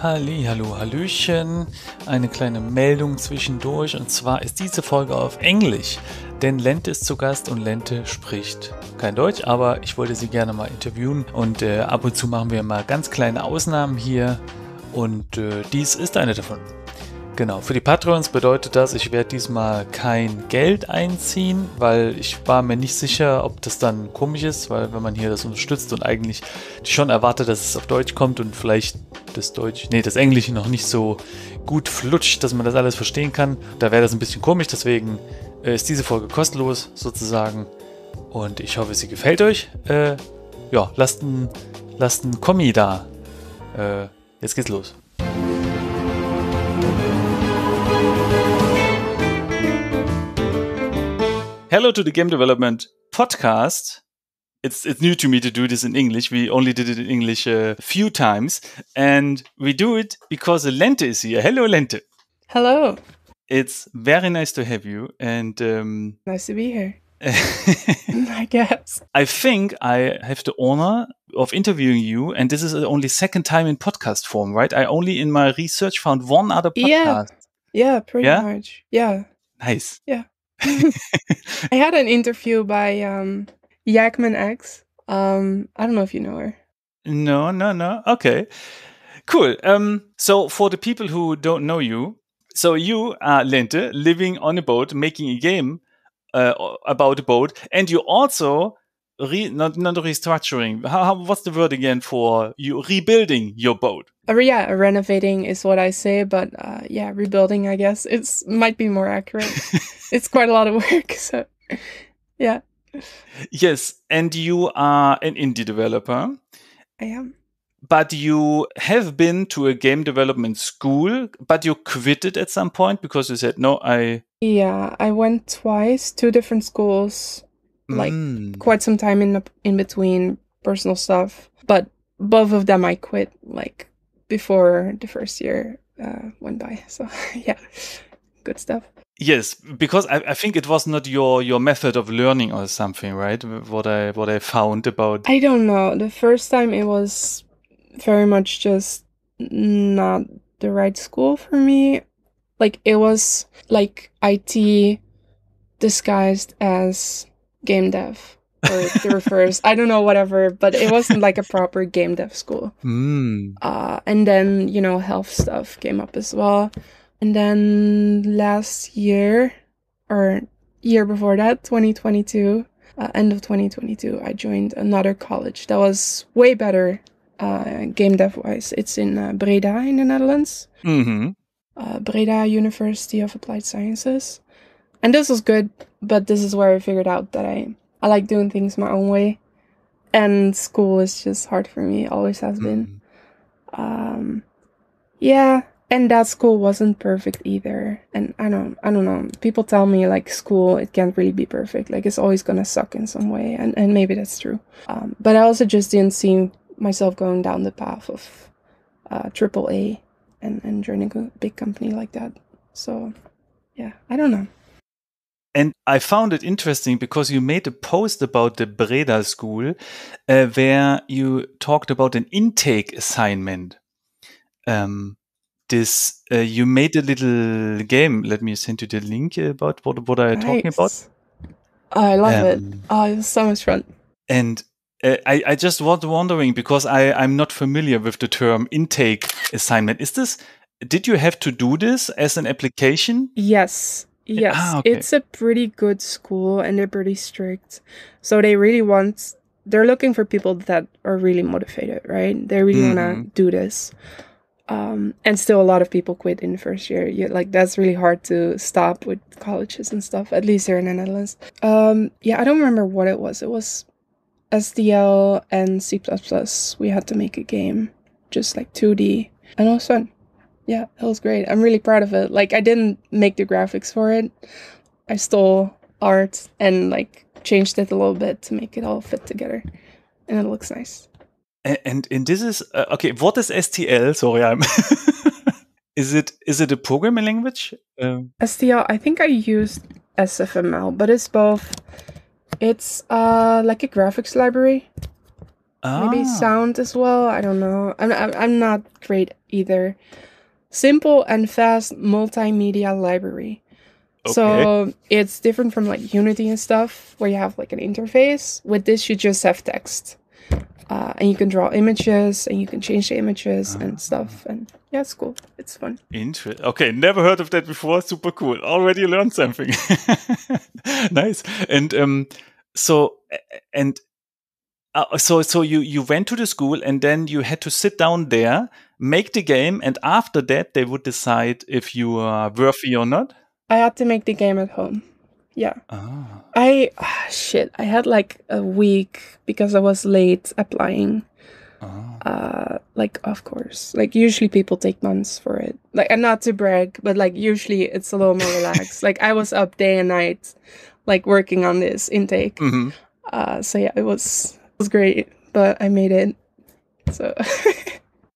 Hallihallo, Hallöchen. Eine kleine Meldung zwischendurch, und zwar ist diese Folge auf Englisch, denn Lente ist zu Gast und Lente spricht kein Deutsch, aber ich wollte sie gerne mal interviewen und ab und zu machen wir mal ganz kleine Ausnahmen hier und dies ist eine davon. Genau, für die Patreons bedeutet das, ich werde diesmal kein Geld einziehen, weil ich war mir nicht sicher, ob das dann komisch ist, weil wenn man hier das unterstützt und eigentlich schon erwartet, dass es auf Deutsch kommt und vielleicht das Englische noch nicht so gut flutscht, dass man das alles verstehen kann, da wäre das ein bisschen komisch, deswegen ist diese Folge kostenlos sozusagen und ich hoffe, sie gefällt euch. Ja, lasst ein Kommi da. Jetzt geht's los. Hello to the Game Development Podcast. It's new to me to do this in English. We only did it in English a few times. And we do it because Lente is here. Hello, Lente. Hello. It's very nice to have you. And nice to be here. I guess. I think I have the honor of interviewing you. And this is the only second time in podcast form, right? I only in my research found one other podcast. Yeah, pretty much. Yeah. Nice. Yeah. I had an interview by Yakman X. I don't know if you know her. No. Okay. Cool. So for the people who don't know you, so you are Lente, living on a boat, making a game about a boat, and you also not restructuring. What's the word again for you rebuilding your boat? Renovating is what I say, but rebuilding, I guess. Might be more accurate. It's quite a lot of work, so yeah. Yes, and you are an indie developer. I am. But you have been to a game development school, but you quit it at some point because you said, no, Yeah, I went twice, 2 different schools, quite some time in between personal stuff, but both of them I quit, before the first year went by. So yeah, good stuff. Yes, because I think it was not your method of learning or something, right? What I found about. I don't know. The first time it was very much just not the right school for me. It was like IT disguised as game dev. Or the reverse. I don't know, whatever, but it wasn't like a proper game dev school. And then, health stuff came up as well. And then last year, or year before that, 2022, end of 2022, I joined another college that was way better game dev-wise. It's in Breda in the Netherlands. Mm-hmm. Breda University of Applied Sciences. And this was good, but this is where I figured out that I like doing things my own way. And school is just hard for me, always has been. And that school wasn't perfect either. And I don't know. People tell me school, it can't really be perfect. It's always gonna suck in some way. And maybe that's true. But I also just didn't see myself going down the path of AAA and joining a big company like that. So yeah, I don't know. And I found it interesting because you made a post about the Breda School where you talked about an intake assignment. You made a little game. Let me send you the link about what I'm talking about. I love it. It was so much fun. And I just was wondering because I'm not familiar with the term intake assignment. Did you have to do this as an application? Yes. Okay. It's a pretty good school and they're pretty strict. So they're looking for people that are really motivated, right? They really want to do this. And still a lot of people quit in the first year. That's really hard to stop with colleges and stuff, at least here in the Netherlands. I don't remember what it was. It was SDL and C++. We had to make a game, just 2D. And it was fun. Yeah, it was great. I'm really proud of it. I didn't make the graphics for it. I stole art and changed it a little bit to make it all fit together. And it looks nice. And this is okay. What is STL? Sorry, Is it a programming language? STL. I think I used SFML, but it's both. It's a graphics library. maybe sound as well. I don't know. I'm not great either. Simple and fast multimedia library. Okay. So it's different from like Unity and stuff, where you have like an interface. With this, you just have text. And you can draw images, and you can change the images and stuff. And yeah, it's cool. It's fun. Interesting. Okay, never heard of that before. Super cool. Already learned something. Nice. And so you went to the school, and then you had to sit down there, make the game, and after that they would decide if you are worthy or not. I had to make the game at home. Yeah. I had like a week because I was late applying. Like, of course, like usually people take months for it. Like, and not to brag, but like usually it's a little more relaxed. Like, I was up day and night, like working on this intake. So yeah, it was great, but I made it. So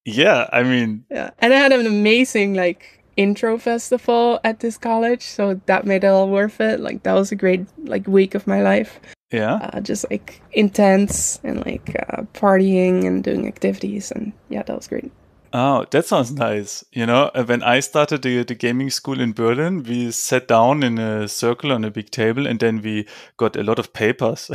yeah, I mean, yeah, and I had an amazing like intro festival at this college, so that made it all worth it. Like, that was a great like week of my life. Yeah, just like intense and like partying and doing activities, and yeah, that was great. Oh, that sounds nice. You know, when I started the gaming school in Berlin, we sat down in a circle on a big table, and then we got a lot of papers.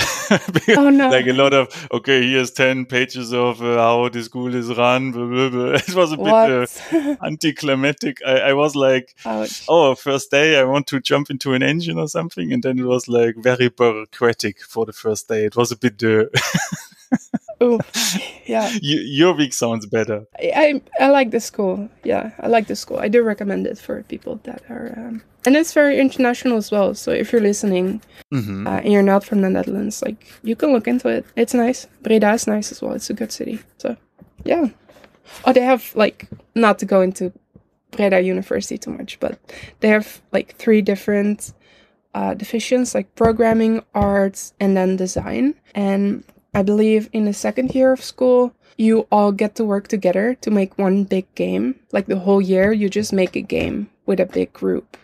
Oh no! Like a lot of, okay, here's 10 pages of how the school is run. Blah, blah, blah. It was a bit anticlimactic. I was like, ouch. Oh, first day I want to jump into an engine or something, and then it was like very bureaucratic for the first day. It was a bit Oh, yeah. Your week sounds better. I like the school. Yeah, I like the school. I do recommend it for people that are, and it's very international as well. So if you're listening and you're not from the Netherlands, like, you can look into it. It's nice. Breda is nice as well. It's a good city. So yeah. Oh, they have like, not to go into Breda University too much, but they have like 3 different divisions, like programming, arts, and then design. And I believe in the second year of school, you all get to work together to make one big game. Like, the whole year, you just make a game with a big group.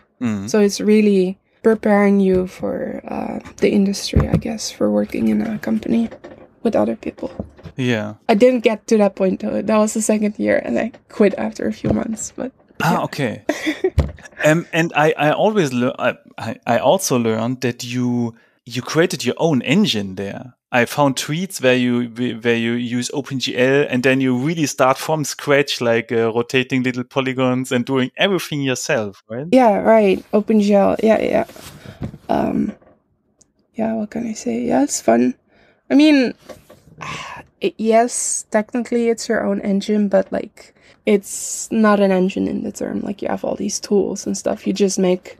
So it's really preparing you for the industry, I guess, for working in a company with other people. Yeah. I didn't get to that point, though. That was the second year, and I quit after a few months. But yeah. Okay. And I always I also learned that you created your own engine there. I found tweets where you use OpenGL, and then you really start from scratch, like rotating little polygons and doing everything yourself, right? Yeah, right. OpenGL. Yeah. Yeah, what can I say? Yeah, it's fun. I mean, yes, technically it's your own engine, but like, it's not an engine in the term. Like, you have all these tools and stuff. You just make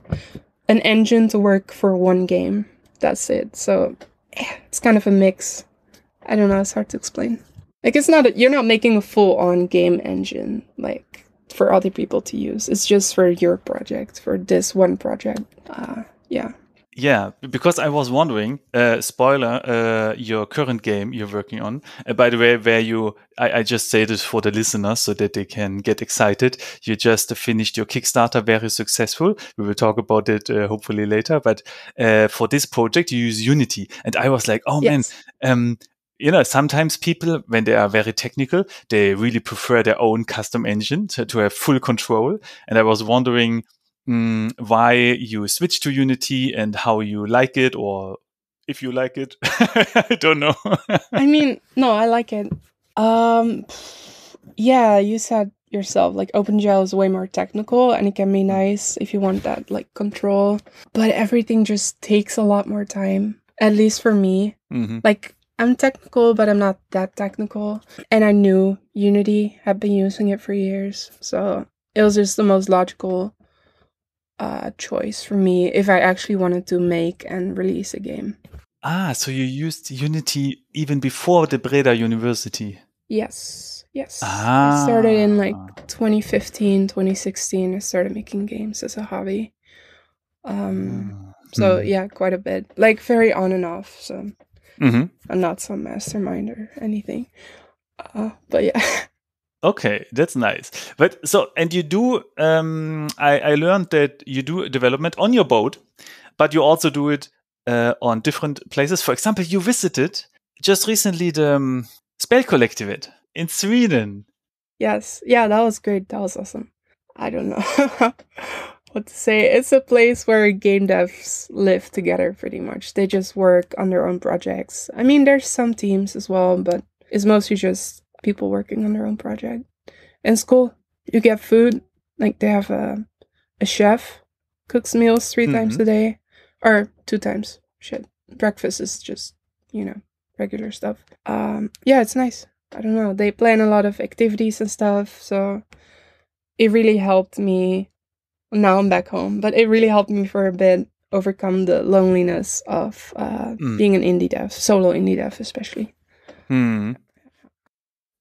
an engine to work for one game. That's it. So it's kind of a mix. I don't know. It's hard to explain. Like, it's not, you're not making a full-on game engine, like, for other people to use. It's just for your project, for this one project. Yeah. Yeah, because I was wondering, spoiler, your current game you're working on, by the way, where I just say this for the listeners so that they can get excited. You just finished your Kickstarter, very successful. We will talk about it hopefully later. But for this project, you use Unity. And I was like, oh Yes. man, you know, sometimes people, when they are very technical, they really prefer their own custom engine to have full control. And I was wondering why you switch to Unity and how you like it, or if you like it. I don't know. I mean, no, I like it. Yeah, you said yourself, like, OpenGL is way more technical, and it can be nice if you want that, like, control. But everything just takes a lot more time, at least for me. Like, I'm technical, but I'm not that technical. And I knew Unity, had been using it for years. So it was just the most logical choice for me if I actually wanted to make and release a game. So you used Unity even before the Breda University? Yes. I started in like 2015, 2016. I started making games as a hobby. So yeah, quite a bit. Like, very on and off. So I'm not some mastermind or anything. But yeah. Okay, that's nice. But so, and you do, I learned that you do development on your boat, but you also do it on different places. For example, you visited just recently the Spelkollektivet in Sweden. Yes. Yeah, that was great. That was awesome. I don't know what to say. It's a place where game devs live together pretty much. They just work on their own projects. I mean, there's some teams as well, but it's mostly just people working on their own project. And it's cool. You get food. Like, they have a chef, cooks meals 3 times a day. Or 2 times. Shit. Breakfast is just, regular stuff. Yeah, it's nice. I don't know. They plan a lot of activities and stuff, so it really helped me. Now I'm back home, but it really helped me for a bit overcome the loneliness of being an indie dev, solo indie dev especially.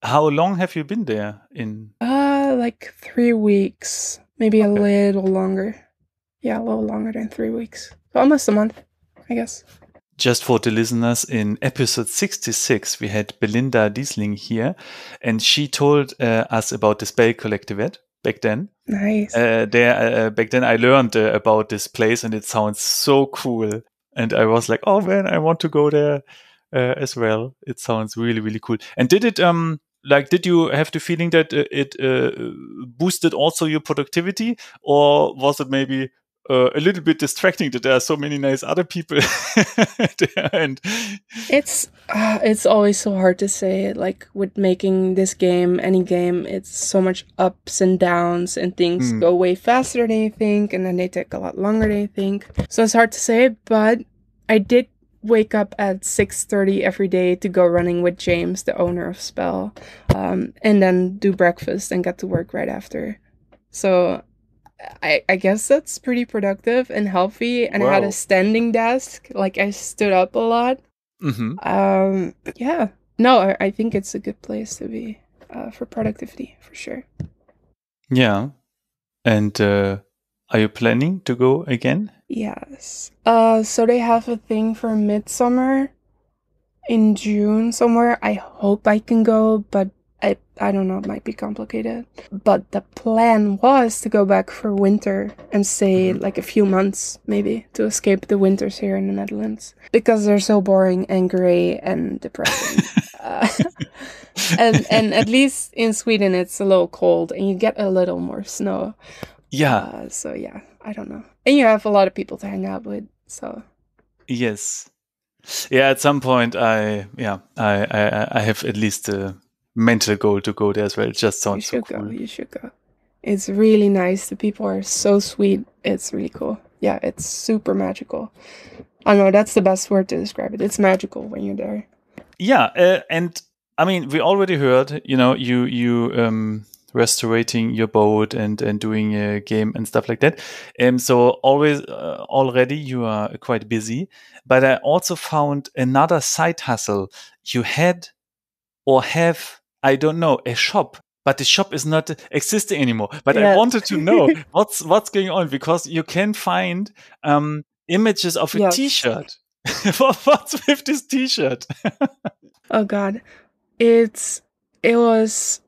How long have you been there? Like 3 weeks, maybe a little longer. Yeah, a little longer than 3 weeks. So almost a month, I guess. Just for the listeners, in episode 66, we had Belinda Diesling here, and she told us about the Spelkollektivet back then. Nice. Back then I learned about this place, and it sounds so cool. And I was like, oh man, I want to go there as well. It sounds really, really cool. And did you have the feeling that it boosted also your productivity, or was it maybe a little bit distracting that there are so many nice other people there? And it's always so hard to say. Like, with making this game, any game, it's so much ups and downs, and things go way faster than you think, and then they take a lot longer than you think. So it's hard to say, but I did wake up at 6:30 every day to go running with James, the owner of Spell, and then do breakfast and get to work right after. So I guess that's pretty productive and healthy. And I had a standing desk. Like, I stood up a lot. Yeah. No, I think it's a good place to be for productivity, for sure. Yeah. And are you planning to go again? Yes. So they have a thing for Midsummer in June somewhere. I hope I can go, but I don't know, it might be complicated. But the plan was to go back for winter and stay like a few months, maybe, to escape the winters here in the Netherlands. Because they're so boring and grey and depressing. And at least in Sweden it's a little cold and you get a little more snow. Yeah. So yeah, I don't know. And you have a lot of people to hang out with, so. Yes. Yeah, at some point I have at least a mental goal to go there as well. It just sounds so cool. You should go. It's really nice. The people are so sweet. It's really cool. Yeah, it's super magical. I know, that's the best word to describe it. It's magical when you're there. Yeah, and I mean, we already heard, you restorating your boat and doing a game and stuff like that. So already you are quite busy. But I also found another side hustle. You had or have, I don't know, a shop, but the shop is not existing anymore. But I wanted to know what's going on, because you can find images of a T-shirt. What's with this T-shirt? Oh God, it was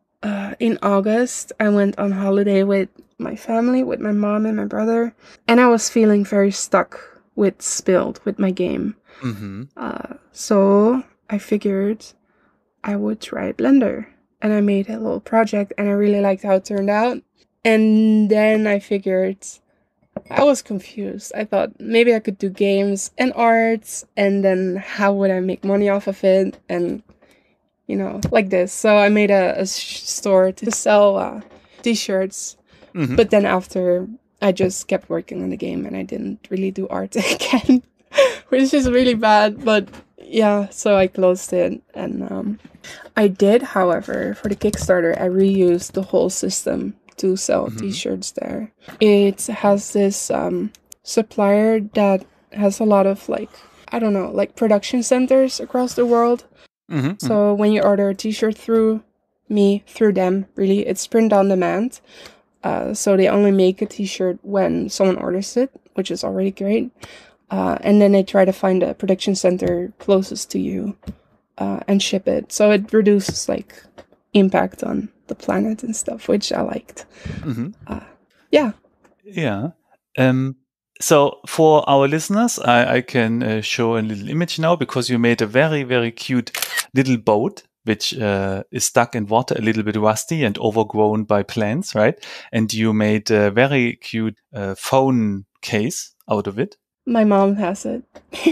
in August. I went on holiday with my family, with my mom and my brother, and I was feeling very stuck with Spilled, with my game. So I figured I would try Blender, and I made a little project, and I really liked how it turned out. And then I figured, I was confused. I thought maybe I could do games and arts, and then how would I make money off of it, and like this. So I made a store to sell t-shirts, but then after I just kept working on the game and I didn't really do art again, which is really bad, but yeah, so I closed it. And I did, however, for the Kickstarter, I reused the whole system to sell t-shirts there. It has this supplier that has a lot of like production centers across the world. So when you order a t-shirt through them, really, it's print on demand. So they only make a t-shirt when someone orders it, which is already great. And then they try to find a production center closest to you and ship it. So it reduces impact on the planet and stuff, which I liked. Yeah. So for our listeners, I can show a little image now, because you made a very, very cute little boat which is stuck in water, a little bit rusty and overgrown by plants, right? And you made a very cute phone case out of it. My mom has it.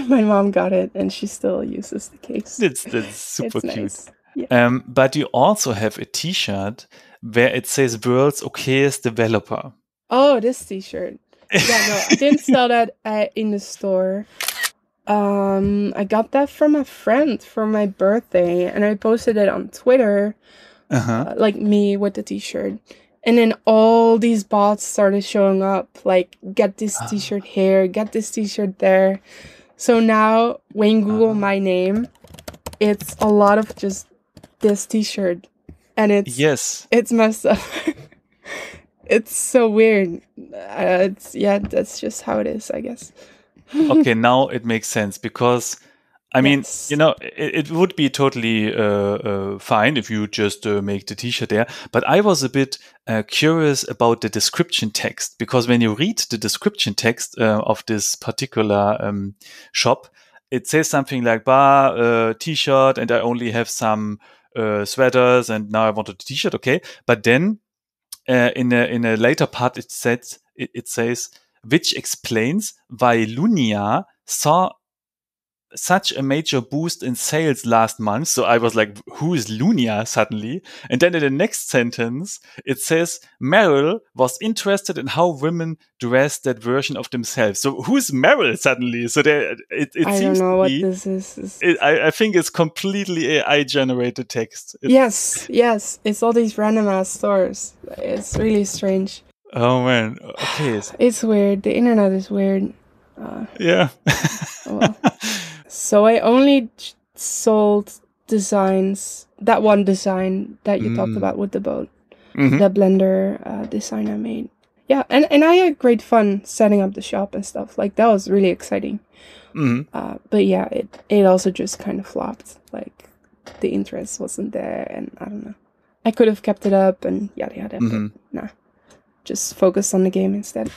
My mom got it, and she still uses the case. That's super it's cute. Nice. Yeah. But you also have a T-shirt where it says "World's Okayest Developer." Oh, this T-shirt. Yeah, no, I didn't sell that in the store. I got that from a friend for my birthday, and I posted it on Twitter, like me with the T-shirt. And then all these bots started showing up, like, get this T-shirt here, get this T-shirt there. So now, when you Google my name, it's a lot of just this T-shirt. And it's messed up. It's so weird. That's just how it is, I guess. Okay, now it makes sense because, I mean, it would be totally fine if you just make the T-shirt there. But I was a bit curious about the description text, because when you read the description text of this particular shop, it says something like T-shirt, and I only have some sweaters, and now I wanted a T-shirt. Okay, but then in a later part it says which explains why Lunia saw such a major boost in sales last month. So I was like, who is Lunia suddenly? And then in the next sentence, it says Meryl was interested in how women dress that version of themselves. So who's Meryl suddenly? So it I seems don't know to be, what this is. I think it's completely AI generated text. Yes. It's all these random ass stores. It's really strange. Oh man. Okay. It's weird. The internet is weird. Yeah. Well. So I only sold designs, that one design that you talked about with the boat, the Blender design I made. Yeah, and I had great fun setting up the shop and stuff. Like, that was really exciting. But yeah, it also just kind of flopped. Like, the interest wasn't there, and I don't know. I could have kept it up and yada yada, but nah. Just focus on the game instead.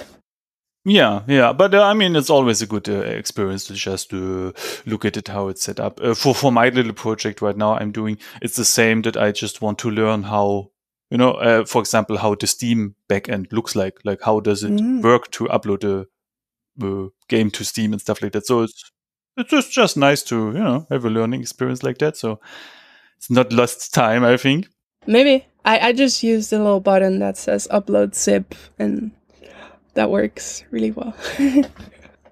Yeah, but I mean, it's always a good experience to just look at it, how it's set up. For my little project right now, I'm doing, it's the same, that I just want to learn how, for example, how the Steam backend looks like how does it work to upload the game to Steam and stuff like that. So it's just nice to, have a learning experience like that. So it's not lost time, I think. Maybe. I just used the little button that says upload zip, and that works really well.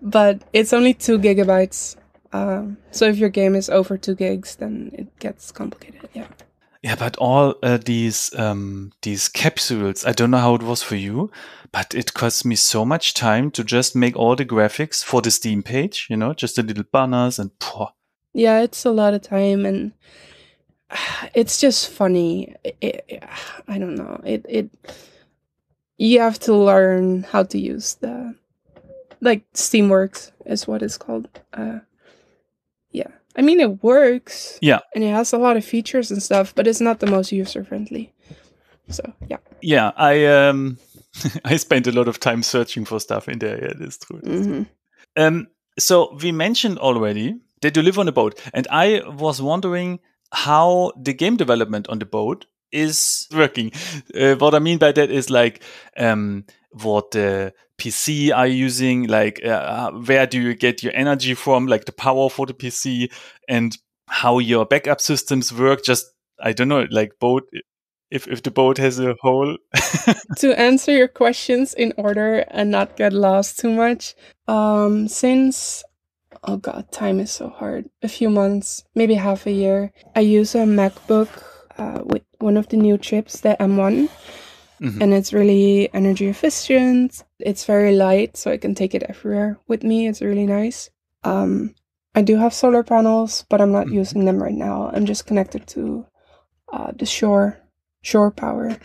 But it's only 2 gigabytes. So if your game is over 2 gigs, then it gets complicated. Yeah. Yeah, but all these capsules, I don't know how it was for you, but it cost me so much time to just make all the graphics for the Steam page, just the little banners and Yeah, it's a lot of time, and it's just funny. I don't know. You have to learn how to use Steamworks is what it's called. Yeah. I mean, it works. Yeah. And it has a lot of features and stuff, but it's not the most user-friendly. So, yeah. Yeah, I spent a lot of time searching for stuff in there. Yeah, that's true. So we mentioned already that you live on a boat, and I was wondering how the game development on the boat is working. What I mean by that is like what the PC are using, like where do you get your energy from, like the power for the PC, and how your backup systems work. Just, I don't know, like boat, if the boat has a hole. To answer your questions in order and not get lost too much, since, oh god, time is so hard, a few months, maybe half a year, I use a MacBook with one of the new chips, the M1, and it's really energy efficient. It's very light, so I can take it everywhere with me. It's really nice. I do have solar panels, but I'm not using them right now. I'm just connected to the shore power.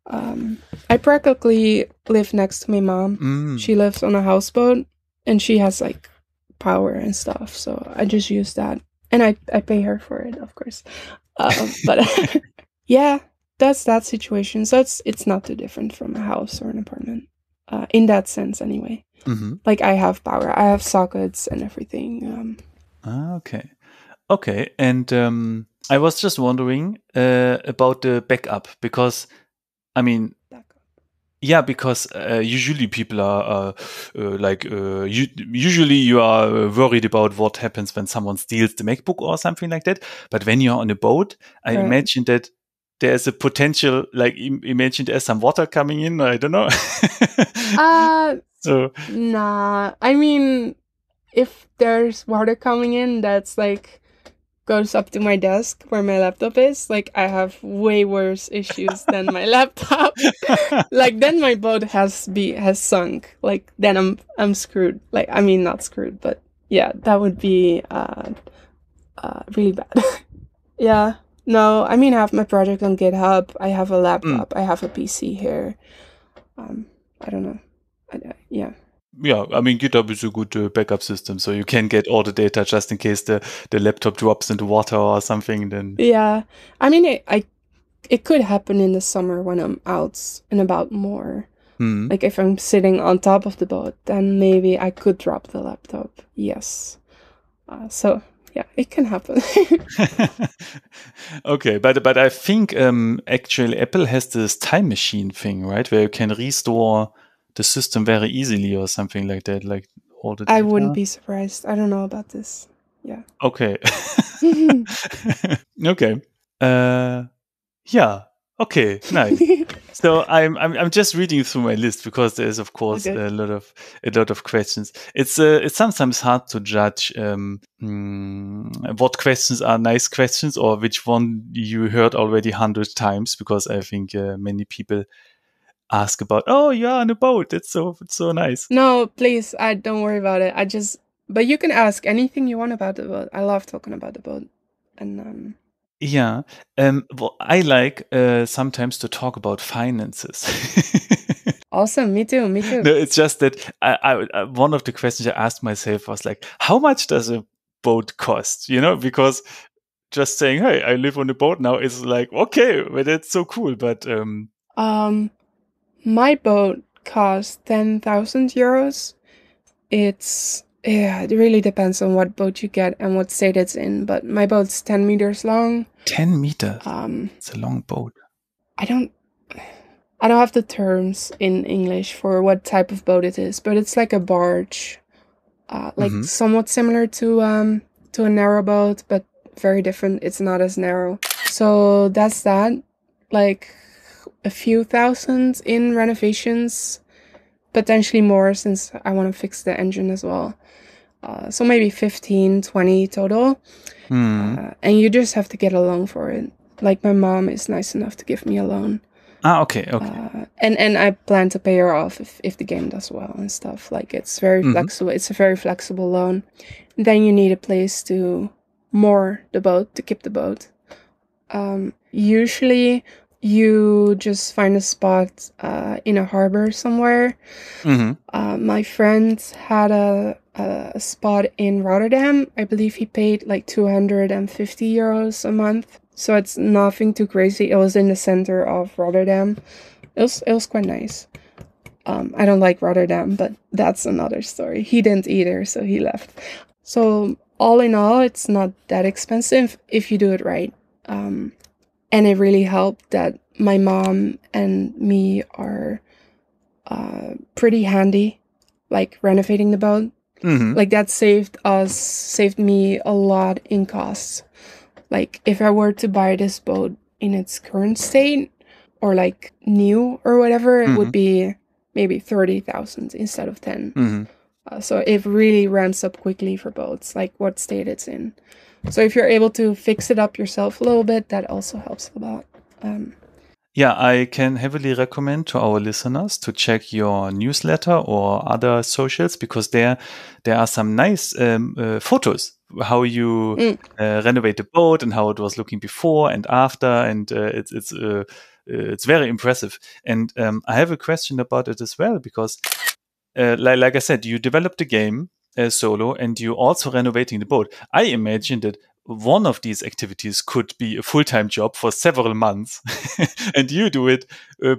I practically live next to my mom. She lives on a houseboat, and she has like power and stuff, so I just use that, and I pay her for it, of course. But yeah, that's that situation. So it's not too different from a house or an apartment, in that sense anyway. Like, I have power, I have sockets and everything. Okay. And I was just wondering about the backup because, I mean, yeah, because usually people are usually you are worried about what happens when someone steals the MacBook or something like that. But when you're on a boat, I imagine that there's a potential, like imagine there's some water coming in. I don't know. So nah. I mean, if there's water coming in, that's like goes up to my desk where my laptop is. Like I have way worse issues than my laptop. Like then my boat has sunk. Like then I'm screwed. Like I mean not screwed, but yeah, that would be really bad. Yeah. No, I mean I have my project on GitHub. I have a laptop. I have a PC here. I don't know. Yeah. Yeah, I mean, GitHub is a good backup system, so you can get all the data just in case the laptop drops into water or something. Then yeah, I mean, it could happen in the summer when I'm out and about more. Like if I'm sitting on top of the boat, then maybe I could drop the laptop. Yes. So yeah, it can happen. Okay, but I think actually Apple has this time machine thing, right, where you can restore the system very easily or something like that, like all the data. I wouldn't be surprised. I don't know about this. Yeah. Okay. Okay. Yeah. Okay. Nice. So I'm just reading through my list because there's of course a lot of questions. It's sometimes hard to judge what questions are nice questions or which one you heard already 100 times, because I think many people ask about, oh, you're on a boat. It's so nice. No, please, I don't worry about it. But you can ask anything you want about the boat. I love talking about the boat, and yeah, well, I like sometimes to talk about finances. Awesome, me too. No, it's just that I one of the questions I asked myself was like, how much does a boat cost? You know, because just saying, hey, I live on a boat now is like, okay, but that's so cool. But my boat costs 10,000 euros. It really depends on what boat you get and what state it's in. But my boat's 10 meters long. 10 meters. It's a long boat. I don't have the terms in English for what type of boat it is, but it's like a barge, like somewhat similar to a narrow boat, but very different. It's not as narrow. So that's that. Like a few thousand in renovations, potentially more since I want to fix the engine as well. So maybe 15, 20 total. And you just have to get a loan for it. Like my mom is nice enough to give me a loan. Okay. And I plan to pay her off if the game does well and stuff. Like it's very flexible. It's a very flexible loan. Then you need a place to moor the boat, to keep the boat. Usually you just find a spot in a harbor somewhere. My friend had a spot in Rotterdam. I believe he paid like 250 euros a month. So it's nothing too crazy. It was in the center of Rotterdam. It was quite nice. I don't like Rotterdam, but that's another story. He didn't either, so he left. So all in all, it's not that expensive if you do it right. And it really helped that my mom and me are pretty handy, like renovating the boat. Like that saved me a lot in costs. Like if I were to buy this boat in its current state or like new or whatever, it would be maybe 30,000 instead of 10. So it really ramps up quickly for boats, like what state it's in. So if you're able to fix it up yourself a little bit, that also helps a lot. Yeah, I can heavily recommend to our listeners to check your newsletter or other socials, because there are some nice photos how you renovate the boat and how it was looking before and after, and it's very impressive. And I have a question about it as well, because like I said, you developed the game solo and you also renovating the boat. I imagine that one of these activities could be a full-time job for several months, and you do it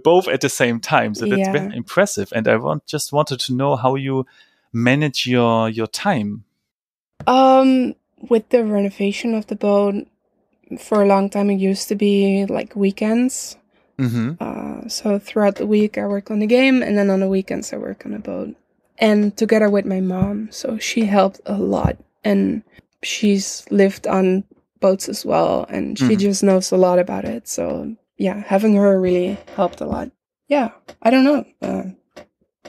both at the same time. So that's very impressive. And I just wanted to know how you manage your time. With the renovation of the boat, for a long time, it used to be like weekends. So throughout the week, I work on the game, and then on the weekends, I work on a boat. And together with my mom, so she helped a lot. And she's lived on boats as well, and she just knows a lot about it. So yeah, having her really helped a lot. Yeah, I don't know.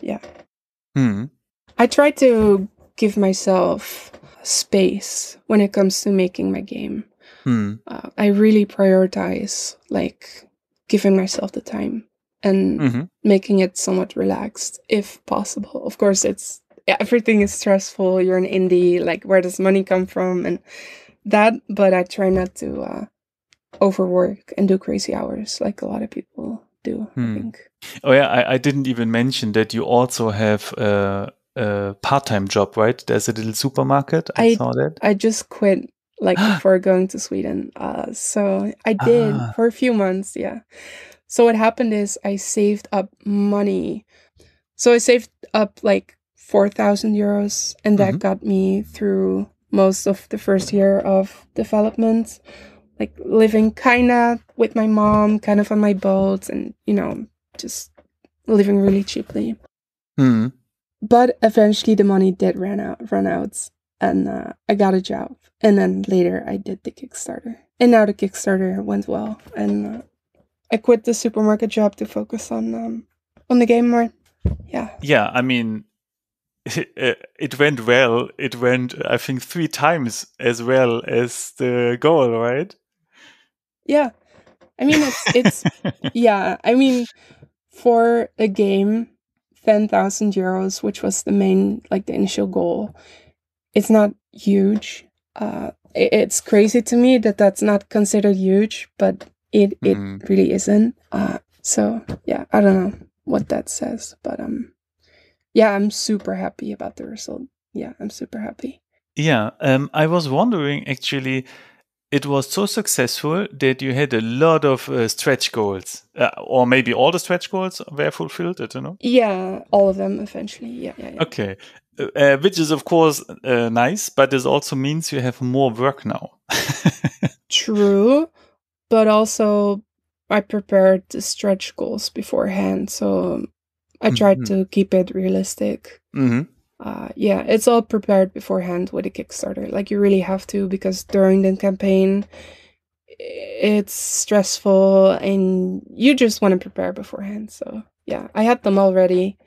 Yeah. I try to give myself space when it comes to making my game. I really prioritize like giving myself the time and making it somewhat relaxed if possible. Of course, everything is stressful. You're an indie, like where does money come from and that, but I try not to overwork and do crazy hours like a lot of people do, I think. Oh yeah, I didn't even mention that you also have a part-time job, right? There's a little supermarket. I saw that. I just quit like before going to Sweden. So I did for a few months, yeah. So what happened is I saved up money. So I saved up like 4,000 euros, and that got me through most of the first year of development, like living kind of with my mom, kind of on my boat, and, you know, just living really cheaply. But eventually the money did run out, and I got a job. And then later I did the Kickstarter. And now the Kickstarter went well, and I quit the supermarket job to focus on the game more. Yeah. Yeah, I mean, it went well. It went, I think, 3 times as well as the goal, right? Yeah. I mean, it's yeah. I mean, for a game, 10,000 euros, which was the initial goal, it's not huge. It's crazy to me that that's not considered huge, but it really isn't. So yeah, I don't know what that says, but yeah, I'm super happy about the result. Yeah, I'm super happy. Yeah, I was wondering actually, it was so successful that you had a lot of stretch goals, or maybe all the stretch goals were fulfilled. I don't know. Yeah, all of them eventually. Yeah. Okay, which is of course nice, but this also means you have more work now. True, but also I prepared the stretch goals beforehand, so I tried to keep it realistic. Yeah, it's all prepared beforehand with a Kickstarter. Like, you really have to, because during the campaign, it's stressful and you just want to prepare beforehand. So yeah, I had them already.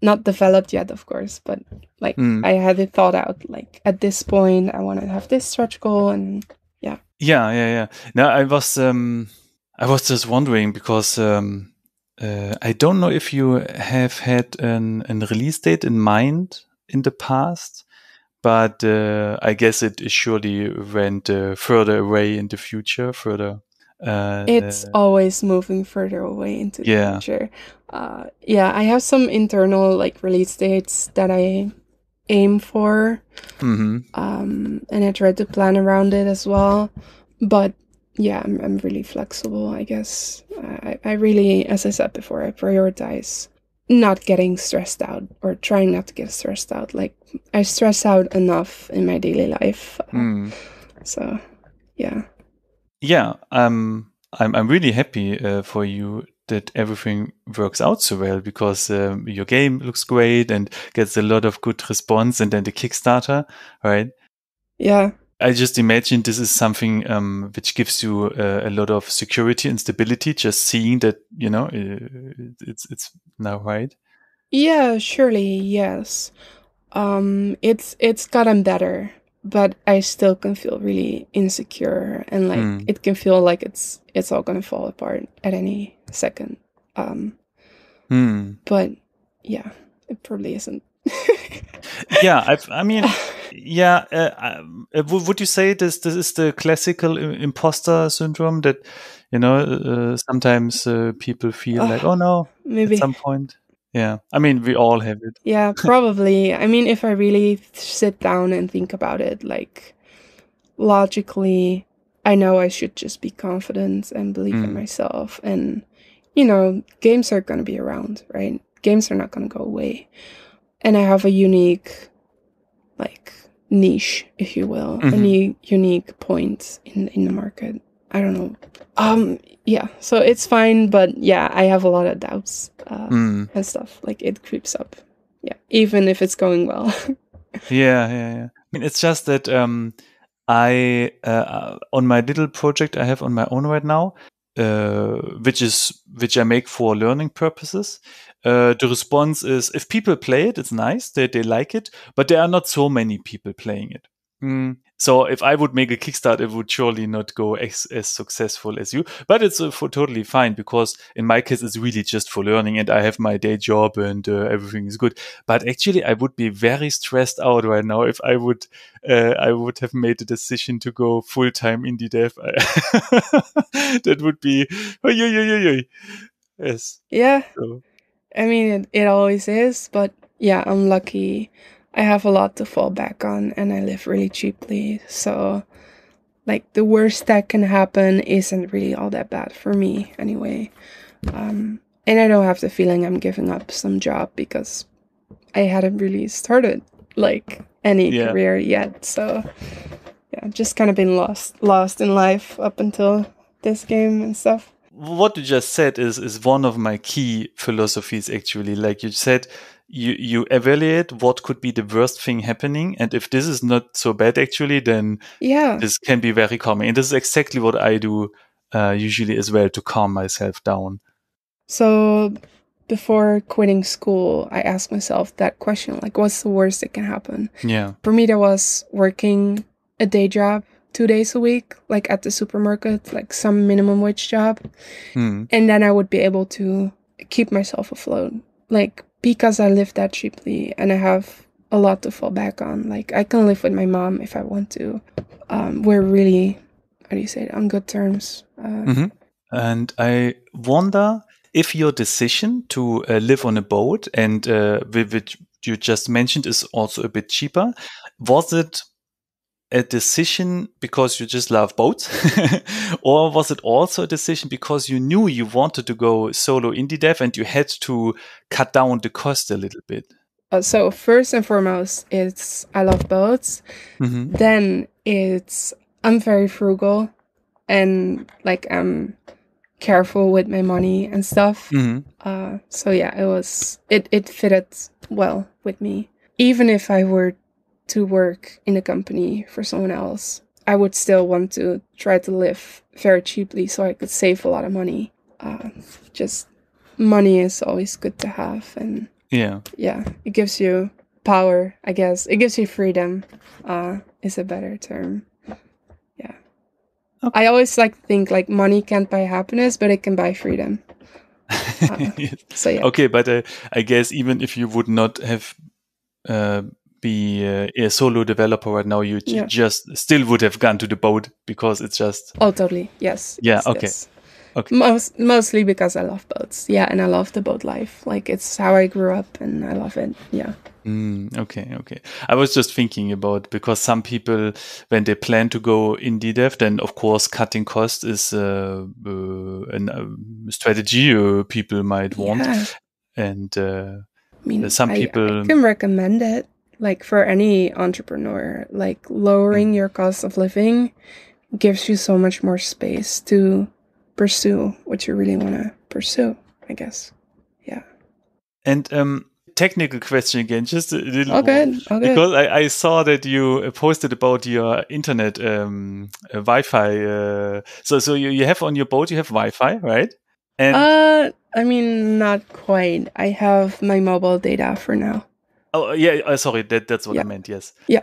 Not developed yet, of course, but like I had it thought out. Like, at this point, I want to have this stretch goal, and yeah. Yeah. Now I was just wondering because I don't know if you have had an release date in mind in the past, but I guess it surely went further away in the future. It's always moving further away into the future. Yeah, I have some internal like release dates that I aim for, and I try to plan around it as well. But yeah, I'm really flexible, I guess. I really, as I said before, I prioritize not getting stressed out, or trying not to get stressed out. Like, I stress out enough in my daily life. So yeah. Yeah, I'm really happy for you that everything works out so well, because your game looks great and gets a lot of good response, and then the Kickstarter, right? Yeah. I just imagine this is something which gives you a lot of security and stability, just seeing that, you know, it's now right. Yeah, surely, yes. It's gotten better, but I still can feel really insecure, and like it can feel like it's all gonna fall apart at any second. But yeah, it probably isn't. Yeah, I mean, yeah. Would you say this is the classical imposter syndrome, that, you know, sometimes people feel like, oh no, maybe at some point. Yeah, I mean, we all have it. Yeah, probably. I mean, if I really sit down and think about it, like, logically, I know I should just be confident and believe in myself. And, you know, games are going to be around, right? Games are not going to go away. And I have a unique, like, niche, if you will, a unique point in the market. I don't know. Yeah, so it's fine, but yeah, I have a lot of doubts and stuff. Like it creeps up. Yeah, even if it's going well. Yeah. I mean, it's just that I on my little project I have on my own right now, which I make for learning purposes. The response is if people play it, it's nice. They like it, but there are not so many people playing it. So if I would make a Kickstarter, it would surely not go as successful as you. But it's totally fine because in my case, it's really just for learning, and I have my day job and everything is good. But actually, I would be very stressed out right now if I would have made the decision to go full time indie dev. That would be yes. Yeah. So. I mean, it always is, but yeah, I'm lucky. I have a lot to fall back on, and I live really cheaply. So, like, the worst that can happen isn't really all that bad for me anyway. And I don't have the feeling I'm giving up some job because I hadn't really started, like, any career yet. So, yeah, just kind of been lost in life up until this game and stuff. What you just said is one of my key philosophies, actually. Like you said, you evaluate what could be the worst thing happening, and if this is not so bad, actually, then this can be very calming. And this is exactly what I do usually as well to calm myself down. So before quitting school, I asked myself that question, like, what's the worst that can happen? Yeah. For me, that was working a day job 2 days a week, like at the supermarket, like some minimum wage job. And then I would be able to keep myself afloat, like, because I live that cheaply and I have a lot to fall back on. Like, I can live with my mom if I want to. We're really, how do you say it, on good terms. And I wonder if your decision to live on a boat and which you just mentioned is also a bit cheaper, was it a decision because you just love boats? Or was it also a decision because you knew you wanted to go solo indie dev and you had to cut down the cost a little bit? So first and foremost, it's I love boats. Then it's I'm very frugal and like I'm careful with my money and stuff. So yeah, it fitted well with me. Even if I were to work in a company for someone else, I would still want to try to live very cheaply so I could save a lot of money. Just money is always good to have, and yeah, it gives you power, I guess. It gives you freedom, is a better term. Yeah. Okay. I always like to think like money can't buy happiness, but it can buy freedom. So yeah. Okay, but I guess even if you would not have be a solo developer right now, you just still would have gone to the boat because it's just... Oh, totally. Yes. Yeah, yes, okay. Yes. Okay. Mostly because I love boats. Yeah, and I love the boat life. Like, it's how I grew up and I love it. Yeah. Okay. I was just thinking about, because some people, when they plan to go indie dev, then of course cutting cost is a strategy people might want. Yeah. And I mean, some people... I can recommend it. Like, for any entrepreneur, like, lowering your cost of living gives you so much more space to pursue what you really want to pursue, I guess. Yeah. And technical question again, just a little Okay. Because I saw that you posted about your internet Wi-Fi. So you have on your boat, you have Wi-Fi, right? And I mean, not quite. I have my mobile data for now. Oh, yeah. Sorry, that's what I meant. Yes. Yeah.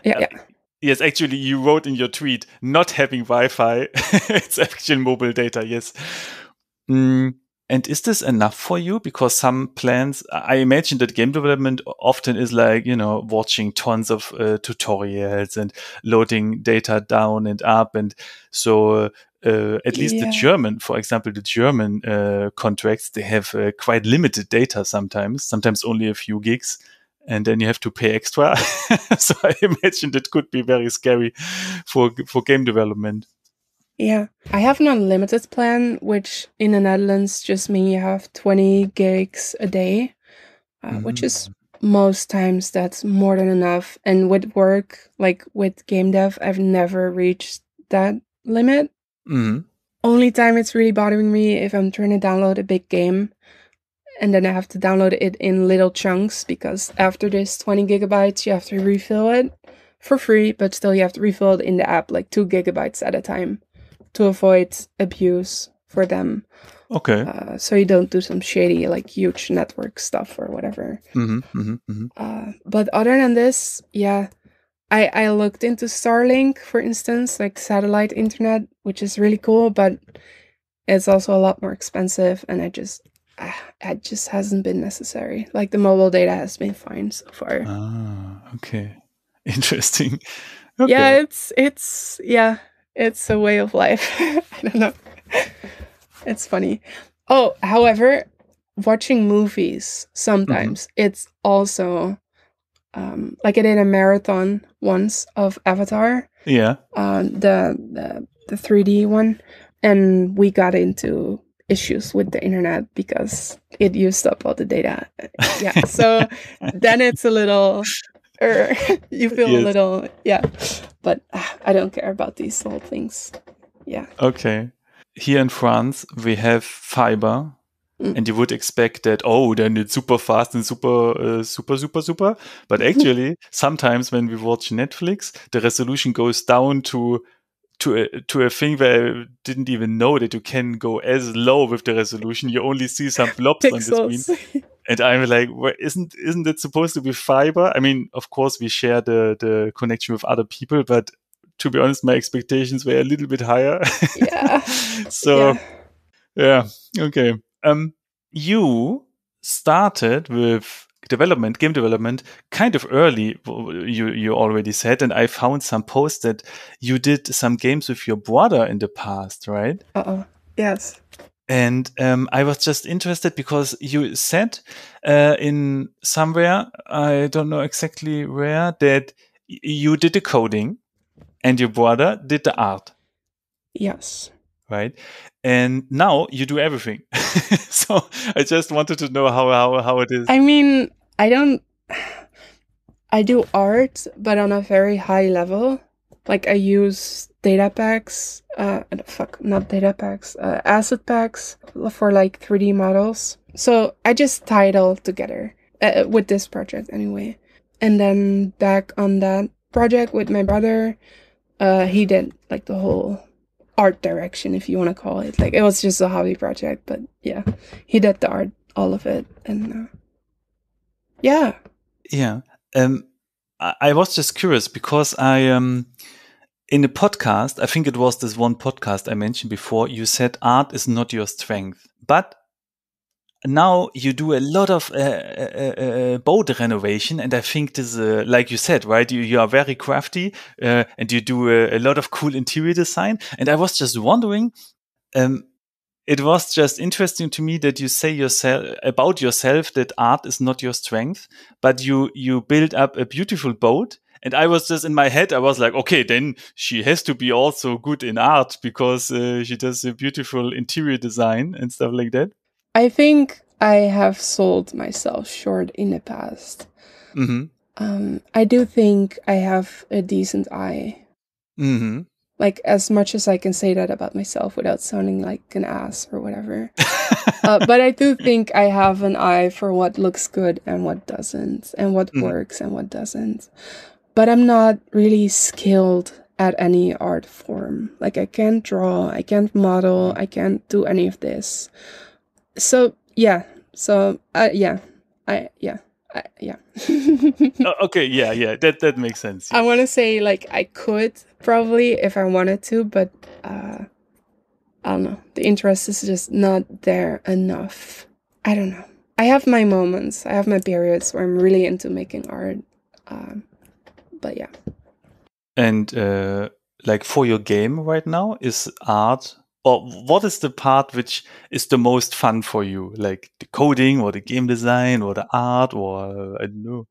Yes, actually, you wrote in your tweet, not having Wi-Fi. It's actual mobile data. Yes. And is this enough for you? Because some plans, I imagine that game development often is like, watching tons of tutorials and loading data down and up. And so at least the German, for example, the German contracts, they have quite limited data sometimes only a few gigs. And then you have to pay extra. So I imagine it could be very scary for game development. Yeah, I have an unlimited plan, which in the Netherlands just means you have 20 gigs a day, which is most times that's more than enough. And with work, like with GameDev, I've never reached that limit. Mm-hmm. Only time it's really bothering me if I'm trying to download a big game and then I have to download it in little chunks, because after this 20 gigabytes, you have to refill it for free, but still you have to refill it in the app like 2 gigabytes at a time to avoid abuse for them. Okay. So you don't do some shady, like huge network stuff or whatever. Mm-hmm. Mm-hmm. Mm-hmm. But other than this, yeah, I looked into Starlink, for instance, like satellite internet, which is really cool, but it's also a lot more expensive, and it just hasn't been necessary. Like the mobile data has been fine so far. Ah, okay. Interesting. Okay. Yeah, it's a way of life. I don't know. It's funny. Oh, however, watching movies sometimes it's also like I did a marathon once of Avatar. Yeah. The 3D one, and we got into issues with the internet because it used up all the data. Yeah, so then it's a little, you feel a little, yeah. But I don't care about these little things. Yeah. Okay. Here in France, we have fiber. And you would expect that, oh, then it's super fast and super. But actually, sometimes when we watch Netflix, the resolution goes down to a thing where I didn't even know that you can go as low with the resolution. You only see some blobs on the screen. And I'm like, well, isn't it supposed to be fiber? I mean, of course, we share the connection with other people, but to be honest, my expectations were a little bit higher. Yeah. So, yeah. Okay. You started with game development, kind of early, you already said, and I found some posts that you did some games with your brother in the past, right? Yes. And I was just interested because you said in somewhere, I don't know exactly where, that you did the coding and your brother did the art. Yes. Right. And now you do everything. So I just wanted to know how it is. I mean, I do art, but on a very high level. Like I use data packs, asset packs for like 3D models. So I just tie it all together with this project anyway. And then back on that project with my brother, he did like the whole art direction, if you want to call it. Like it was just a hobby project, but yeah, he did the art, all of it. And yeah. Yeah. I was just curious because in the podcast, I think it was this one podcast I mentioned before, you said art is not your strength, but now you do a lot of boat renovation, and I think this, like you said, right? You are very crafty, and you do a lot of cool interior design. And I was just wondering, it was just interesting to me that you say about yourself that art is not your strength, but you build up a beautiful boat. And I was just in my head, I was like, okay, then she has to be also good in art because she does a beautiful interior design and stuff like that. I think I have sold myself short in the past. Mm-hmm. I do think I have a decent eye. Mm-hmm. Like, as much as I can say that about myself without sounding like an ass or whatever. But I do think I have an eye for what looks good and what doesn't, and what works and what doesn't. But I'm not really skilled at any art form. Like, I can't draw, I can't model, I can't do any of this. So, yeah. Yeah. Okay, yeah, that makes sense. Yes. I want to say, like, I could probably if I wanted to, but I don't know. The interest is just not there enough. I don't know. I have my moments. I have my periods where I'm really into making art. But yeah. And like for your game right now, is art, or what is the part which is the most fun for you? Like the coding or the game design or the art, or I don't know.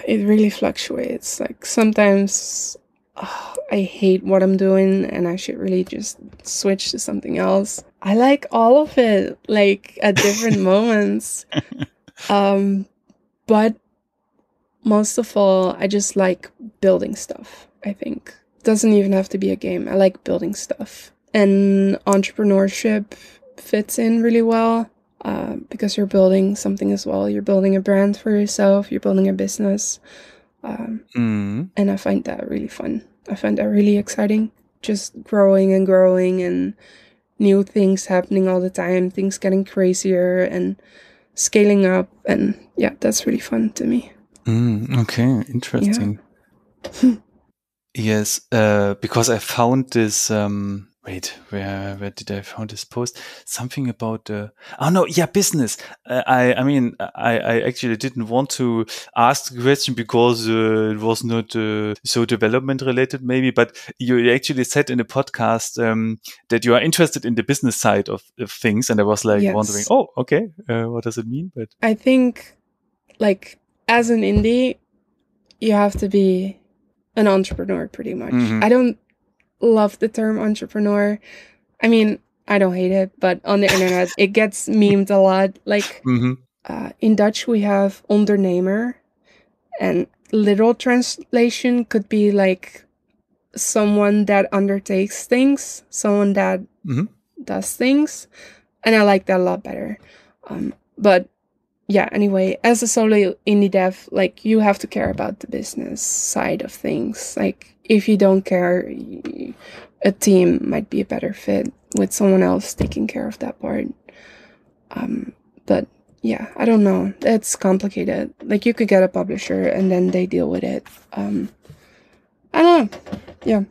It really fluctuates. Like sometimes I hate what I'm doing and I should really just switch to something else. I like all of it, like at different moments. But most of all, I just like building stuff, I think. It doesn't even have to be a game. I like building stuff. And entrepreneurship fits in really well because you're building something as well. You're building a brand for yourself. You're building a business. And I find that really fun. I find that really exciting. Just growing and new things happening all the time. Things getting crazier and scaling up. And yeah, that's really fun to me. Okay, interesting. Yeah. Yes, because I found this. Wait, where did I found this post? Something about business. I mean, I actually didn't want to ask the question because it was not so development related, maybe. But you actually said in the podcast that you are interested in the business side of things, and I was like wondering, oh, okay, what does it mean? But I think, like, as an indie, you have to be an entrepreneur pretty much. I don't love the term entrepreneur. I mean, I don't hate it, but on the internet, it gets memed a lot. Like, in Dutch, we have ondernemer, and literal translation could be like someone that undertakes things, someone that does things, and I like that a lot better. But yeah, anyway, as a solo indie dev, like, you have to care about the business side of things. Like, if you don't care, a team might be a better fit with someone else taking care of that part. But yeah, I don't know. It's complicated. Like, you could get a publisher and then they deal with it. I don't know. Yeah.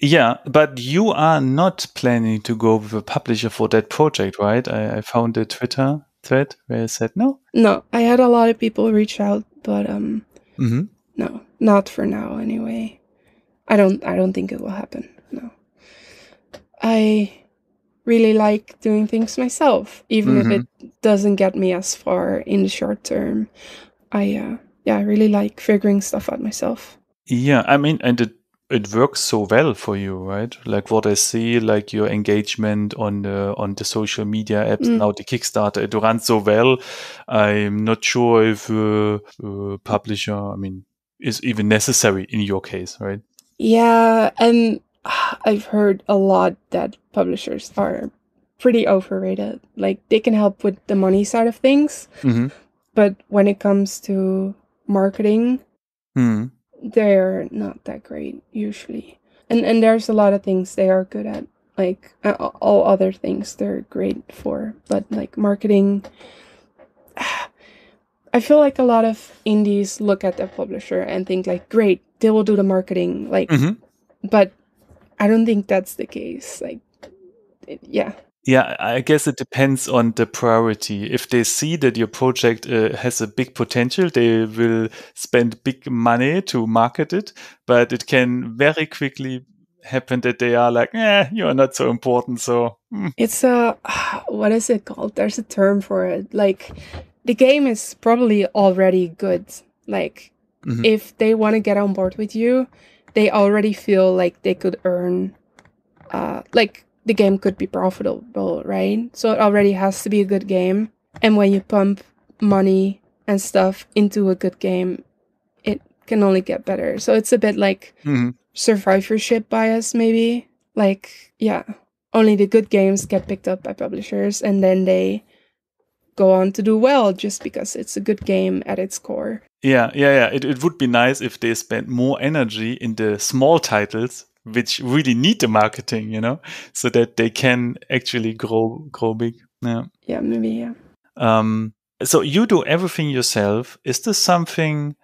Yeah, but you are not planning to go with a publisher for that project, right? I found a Twitter thread where you said no. No, I had a lot of people reach out, but no, not for now anyway. I don't think it will happen. No. I really like doing things myself, even if it doesn't get me as far in the short term. I really like figuring stuff out myself. Yeah, I mean, and it works so well for you, right? Like what I see, like your engagement on the social media apps, now the Kickstarter, it runs so well. I'm not sure if a publisher, I mean, is even necessary in your case, right? Yeah, and I've heard a lot that publishers are pretty overrated. Like, they can help with the money side of things, but when it comes to marketing, they're not that great usually. And there's a lot of things they are good at. Like, all other things they're great for, but like marketing, I feel like a lot of indies look at their publisher and think like, great, they will do the marketing. Like, but I don't think that's the case. Like, yeah. Yeah, I guess it depends on the priority. If they see that your project has a big potential, they will spend big money to market it. But it can very quickly happen that they are like, you are not so important. So it's what is it called? There's a term for it. Like, the game is probably already good. Like, if they want to get on board with you, they already feel like they could earn, like, the game could be profitable, right? So it already has to be a good game. And when you pump money and stuff into a good game, it can only get better. So it's a bit like survivorship bias, maybe. Like, yeah, only the good games get picked up by publishers, and then they go on to do well just because it's a good game at its core. Yeah. It would be nice if they spent more energy in the small titles, which really need the marketing, you know, so that they can actually grow big. Yeah, maybe, yeah. So you do everything yourself. Is this something,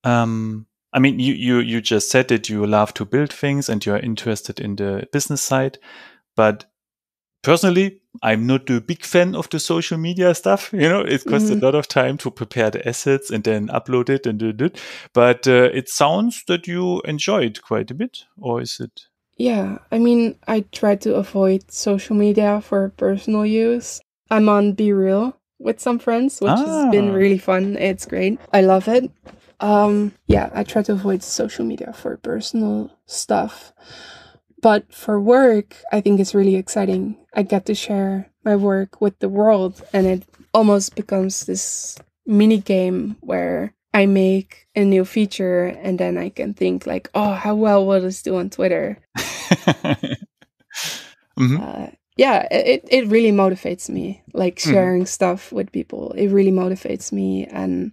I mean, you just said that you love to build things and you're interested in the business side, but personally, I'm not a big fan of the social media stuff. You know, it costs a lot of time to prepare the assets and then upload it and do it. But it sounds that you enjoy it quite a bit, or is it? Yeah, I mean, I try to avoid social media for personal use. I'm on Be Real with some friends, which has been really fun. It's great. I love it. Yeah, I try to avoid social media for personal stuff. But for work, I think it's really exciting. I get to share my work with the world, and it almost becomes this mini game where I make a new feature and then I can think like, oh, how well will this do on Twitter? Yeah, it really motivates me, like sharing stuff with people. It really motivates me, and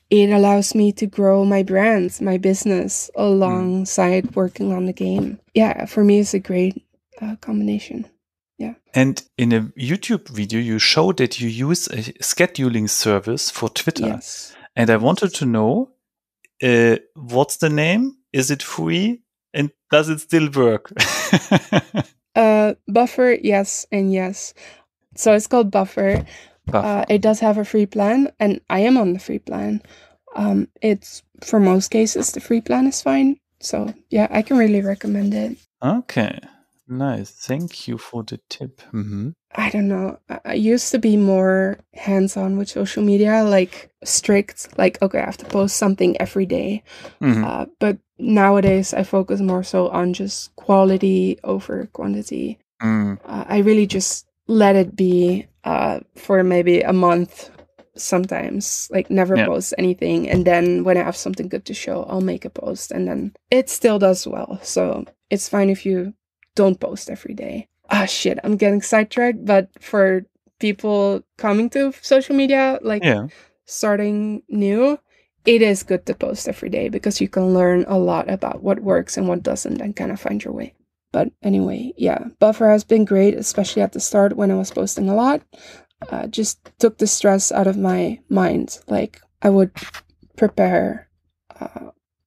it allows me to grow my brand, my business alongside working on the game. Yeah, for me, it's a great combination. Yeah. And in a YouTube video, you show that you use a scheduling service for Twitter. Yes. And I wanted to know, what's the name? Is it free? And does it still work? Buffer, yes and yes. So it's called Buffer. It does have a free plan, and I am on the free plan. It's, for most cases, the free plan is fine. So yeah, I can really recommend it. Okay, nice. Thank you for the tip. I don't know. I used to be more hands-on with social media, like strict, like, okay, I have to post something every day. But nowadays I focus more so on just quality over quantity. I really just let it be for maybe a month sometimes, like never post anything. And then when I have something good to show, I'll make a post, and then it still does well. So it's fine if you don't post every day. Ah, shit, I'm getting sidetracked. But for people coming to social media, like starting new, it is good to post every day because you can learn a lot about what works and what doesn't and kind of find your way. But anyway, yeah, Buffer has been great, especially at the start when I was posting a lot. Just took the stress out of my mind. Like, I would prepare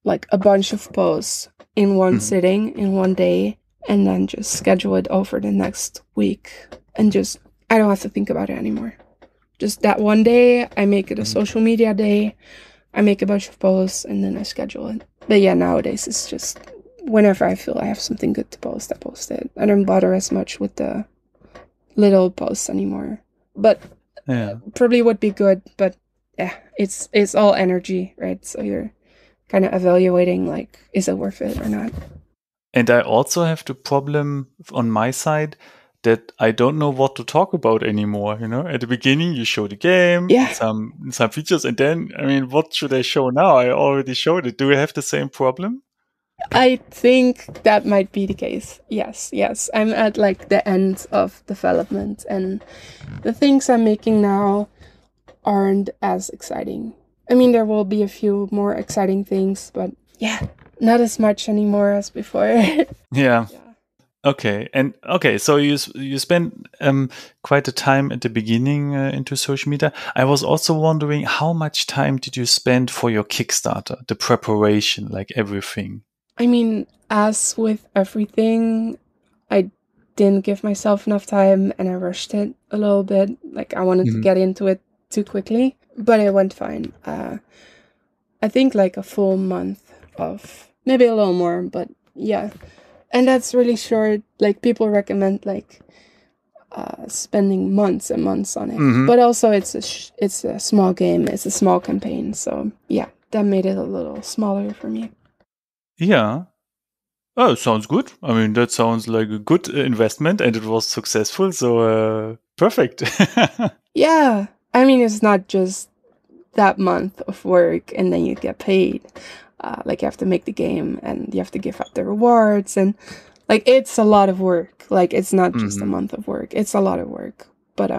like a bunch of posts in one sitting, in one day, and then just schedule it over the next week. And just, I don't have to think about it anymore. Just that one day, I make it a social media day. I make a bunch of posts, and then I schedule it. But yeah, nowadays it's just whenever I feel I have something good to post, I post it. I don't bother as much with the little posts anymore. But probably would be good. But yeah, it's all energy, right? So you're kind of evaluating, like, is it worth it or not? And I also have the problem on my side that I don't know what to talk about anymore. You know, at the beginning you show the game, some features, and then, I mean, what should I show now? I already showed it. Do you have the same problem? I think that might be the case. Yes. I'm at like the end of development, and the things I'm making now aren't as exciting. I mean, there will be a few more exciting things, but yeah, not as much anymore as before. Yeah. Okay. And okay, so you spent quite a time at the beginning into social media. I was also wondering, how much time did you spend for your Kickstarter, the preparation, like everything? I mean, as with everything, I didn't give myself enough time and I rushed it a little bit. Like, I wanted to get into it too quickly, but it went fine. I think like a full month of, maybe a little more, but yeah. And that's really short. Like, people recommend like spending months and months on it. But also it's a small game. It's a small campaign. So yeah, that made it a little smaller for me. Yeah. Oh, sounds good. I mean, that sounds like a good investment, and it was successful. So perfect. Yeah. I mean, it's not just that month of work and then you get paid. Like, you have to make the game and you have to give out the rewards, and like, it's a lot of work. Like, it's not just a month of work. It's a lot of work. But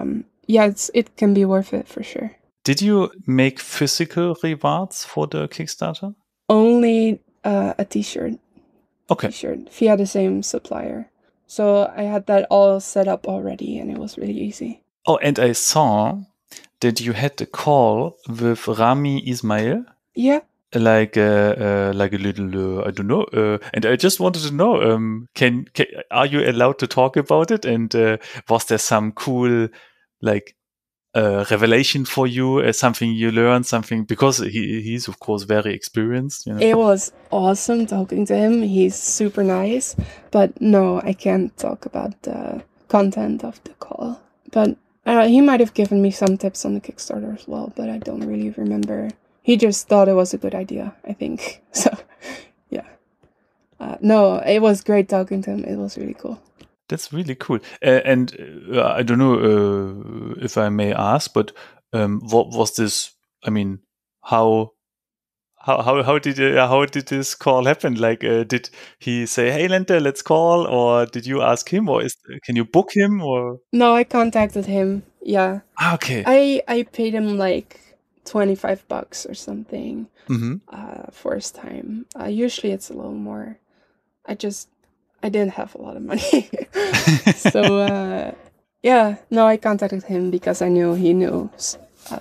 yeah, it can be worth it for sure. Did you make physical rewards for the Kickstarter? Only a t-shirt. Okay. T-shirt via the same supplier. So I had that all set up already, and it was really easy. Oh, and I saw that you had a call with Rami Ismail. Yeah. Like a little, I don't know. And I just wanted to know, are you allowed to talk about it? And was there some cool, like, revelation for you, something you learned, something, because he's of course very experienced, you know? It was awesome talking to him. He's super nice, but no, I can't talk about the content of the call. But he might have given me some tips on the Kickstarter as well, but I don't really remember. He just thought it was a good idea, I think. So yeah, no, it was great talking to him. It was really cool. That's really cool. And I don't know if I may ask, but what was this? I mean, how how did this call happen? Like, did he say, "Hey, Lente, let's call," or did you ask him, or can you book him, or? No, I contacted him. Yeah. Okay. I paid him like $25 or something Mm-hmm. for his time. Usually it's a little more. I didn't have a lot of money. So, yeah, no, I contacted him because I knew he knew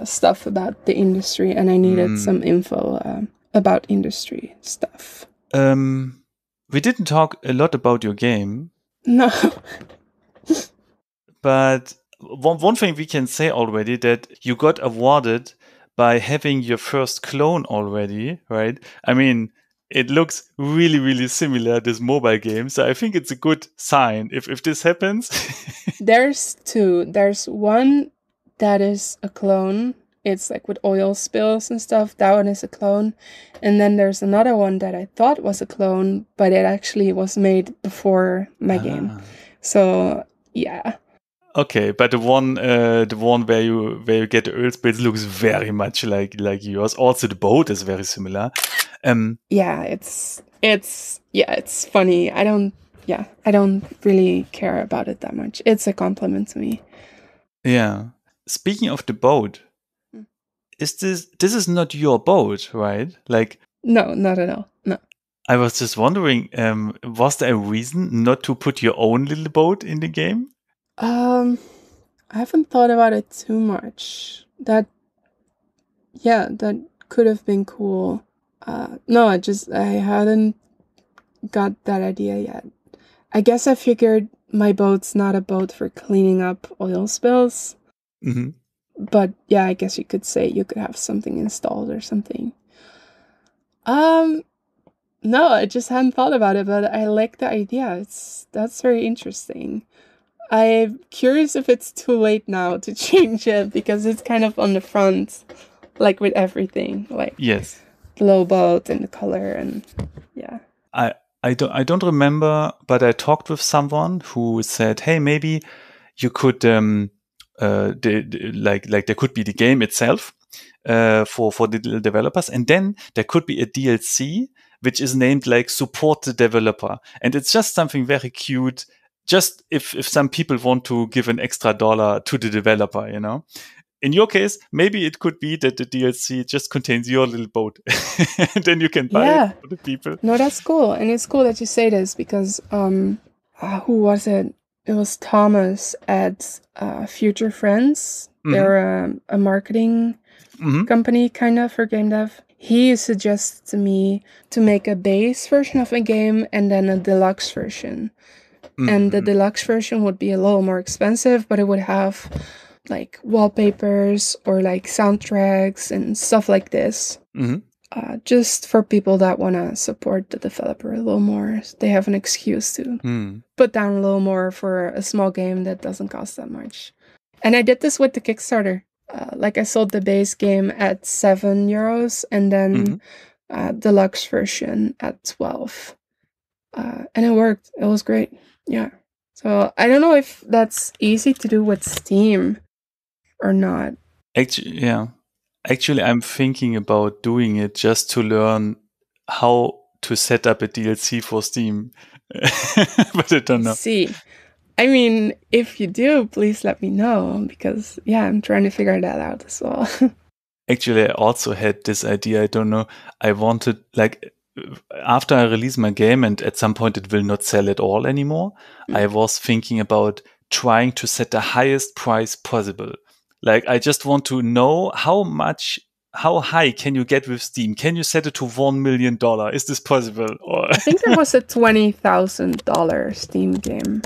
stuff about the industry and I needed some info about industry stuff. We didn't talk a lot about your game. No. But one thing we can say already, that you got awarded by having your first clone already, right? I mean, it looks really, really similar, this mobile game. So I think it's a good sign if this happens. There's two. There's one that is a clone. It's like with oil spills and stuff. That one is a clone. And then there's another one that I thought was a clone, but it actually was made before my game. So, yeah. Okay, but the one where you get the oil spills looks very much like yours. Also, the boat is very similar. Yeah, it's funny. I don't really care about it that much. It's a compliment to me. Yeah. Speaking of the boat, this is not your boat, right? Like, no, not at all. No. I was just wondering, was there a reason not to put your own little boat in the game? I haven't thought about it too much. That could have been cool. No, I hadn't got that idea yet. I guess I figured my boat's not a boat for cleaning up oil spills. Mm-hmm. But yeah, I guess you could say you could have something installed or something. No, I just hadn't thought about it, but I like the idea. That's very interesting. I'm curious if it's too late now to change it because it's kind of on the front, like with everything, like yes, the low boat and the color and yeah. I don't remember, but I talked with someone who said, "Hey, maybe you could like there could be the game itself for the developers, and then there could be a DLC which is named like support the developer, and it's just something very cute. Just if some people want to give an extra $1 to the developer, you know." In your case, maybe it could be that the DLC just contains your little boat, and then you can buy it for the people. No, that's cool, and it's cool that you say this because who was it? It was Thomas at Future Friends. Mm-hmm. They're a marketing company, kind of, for GameDev. He suggested to me to make a base version of a game and then a deluxe version. Mm-hmm. And the deluxe version would be a little more expensive, but it would have like wallpapers or like soundtracks and stuff like this. Mm-hmm. Just for people that want to support the developer a little more. They have an excuse to put down a little more for a small game that doesn't cost that much. And I did this with the Kickstarter. Like I sold the base game at €7 and then deluxe version at 12. And it worked. It was great. Yeah. So I don't know if that's easy to do with Steam or not. Actually, I'm thinking about doing it just to learn how to set up a DLC for Steam. But I don't know. See, I mean, if you do, please let me know because, yeah, I'm trying to figure that out as well. Actually, I also had this idea. I don't know. I wanted, like, after I release my game and at some point it will not sell at all anymore, I was thinking about trying to set the highest price possible. Like, I just want to know how high can you get with Steam? Can you set it to $1 million? Is this possible? Or I think there was a $20,000 Steam game.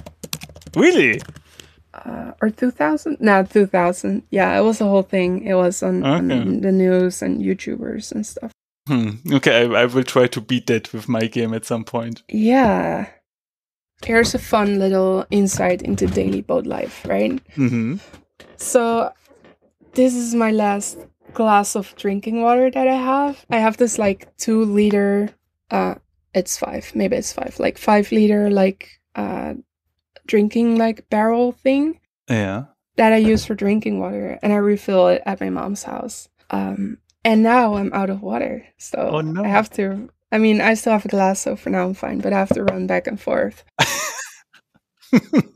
Really? Or 2,000? No, 2,000. Yeah, it was a whole thing. It was on the news and YouTubers and stuff. Okay, I will try to beat that with my game at some point. Yeah. Here's a fun little insight into daily boat life, right? Mm-hmm. So, this is my last glass of drinking water that I have. I have this like 2-liter, it's 5, maybe it's 5, like 5-liter like drinking like barrel thing. Yeah. That I use for drinking water, and I refill it at my mom's house. And now I'm out of water. So Oh no. I have to, I mean, I still have a glass, so for now I'm fine, but I have to run back and forth.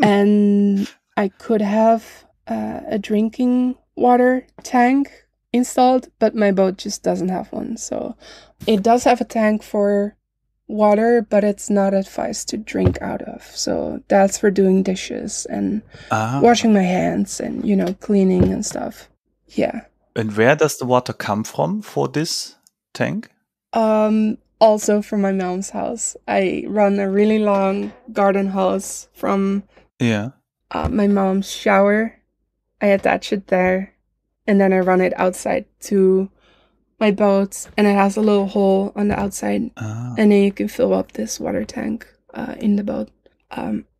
And I could have a drinking water tank installed, but my boat just doesn't have one. So it does have a tank for water, but it's not advised to drink out of. So that's for doing dishes and washing my hands and, you know, cleaning and stuff. Yeah. And where does the water come from for this tank? Also from my mom's house. I run a really long garden hose from my mom's shower. I attach it there, and then I run it outside to my boat, and it has a little hole on the outside, and then you can fill up this water tank in the boat.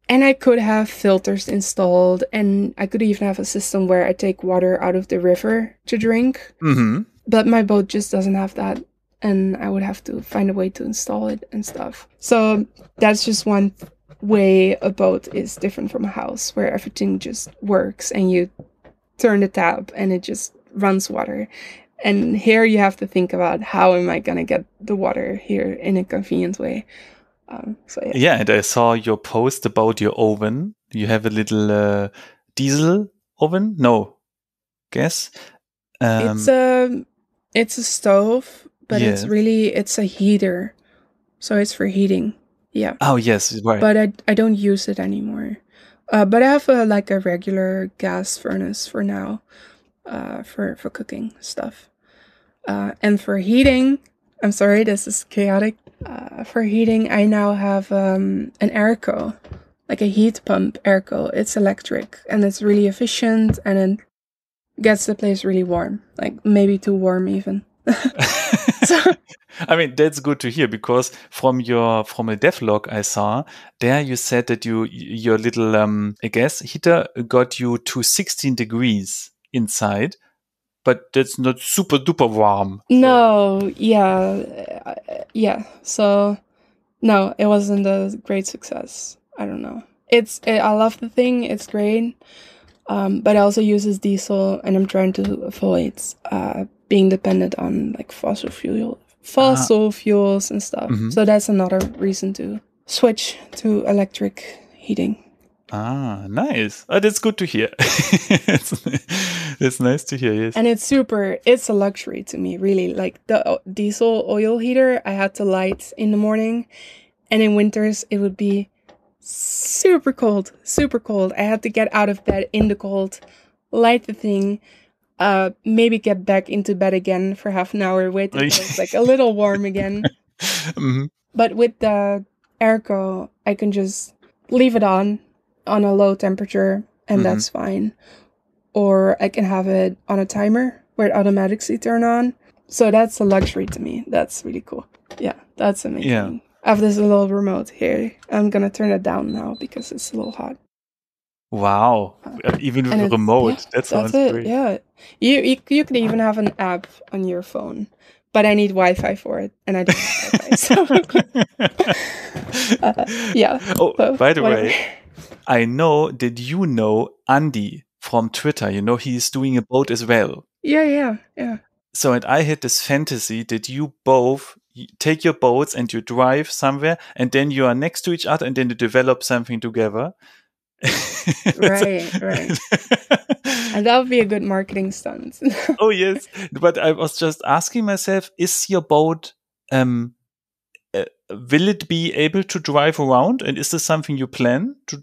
And I could have filters installed, and I could even have a system where I take water out of the river to drink. But my boat just doesn't have that, and I would have to find a way to install it and stuff. So that's just one way a boat is different from a house, where everything just works and you turn the tap and it just runs water. And here you have to think about, how am I going to get the water here in a convenient way? Yeah, and I saw your post about your oven. You have a little diesel oven? No, gas? It's a stove, but it's a heater. So it's for heating. Yeah. Oh, yes, right. But I don't use it anymore. But I have a regular gas furnace for now, for cooking stuff. And for heating, I'm sorry, this is chaotic. For heating, I now have an airco, like a heat pump airco. It's electric and it's really efficient, and it gets the place really warm, like maybe too warm even. So, I mean, that's good to hear, because from a devlog I saw there, you said that your little gas heater got you to 16 degrees inside, but that's not super duper warm. No, yeah. So no, it wasn't a great success. I don't know. I love the thing. It's great. But it also uses diesel, and I'm trying to avoid being dependent on like fossil fuels and stuff. So that's another reason to switch to electric heating. Nice. That's good to hear. It's nice to hear, yes. And it's a luxury to me, really. Like the diesel oil heater, I had to light in the morning, and in winters it would be super cold. I had to get out of bed in the cold, light the thing, maybe get back into bed again for half an hour, wait until it's like a little warm again. But with the airco, I can just leave it on a low temperature, and that's fine. Or I can have it on a timer where it automatically turn on. So that's a luxury to me. That's really cool. Yeah, that's amazing. Yeah. I have this little remote here. I'm gonna turn it down now because it's a little hot. Wow. Even with a remote. That sounds great. Yeah. You could even have an app on your phone. But I need Wi-Fi for it, and I don't have Wi-Fi. So yeah. Oh, so, by the way, I know that you know Andy from Twitter. You know, he's doing a boat as well. Yeah. So, and I had this fantasy that you both take your boats and you drive somewhere, and then you are next to each other, and then you develop something together. Right. And that would be a good marketing stunt. Oh, yes. But I was just asking myself, is your boat, will it be able to drive around? And is this something you plan to?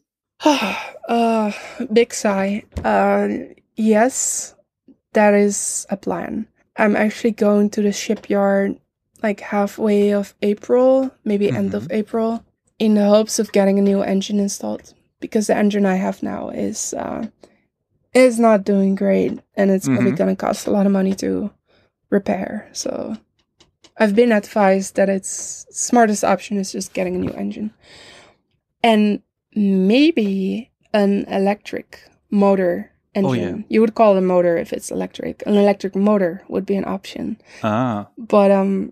Big sigh. Yes, that is a plan. I'm actually going to the shipyard like halfway of April, maybe end of April, in the hopes of getting a new engine installed. Because the engine I have now is not doing great, and it's probably going to cost a lot of money to repair. So I've been advised that its smartest option is just getting a new engine. And maybe an electric motor engine. Oh, yeah. You would call it a motor if it's electric. An electric motor would be an option. But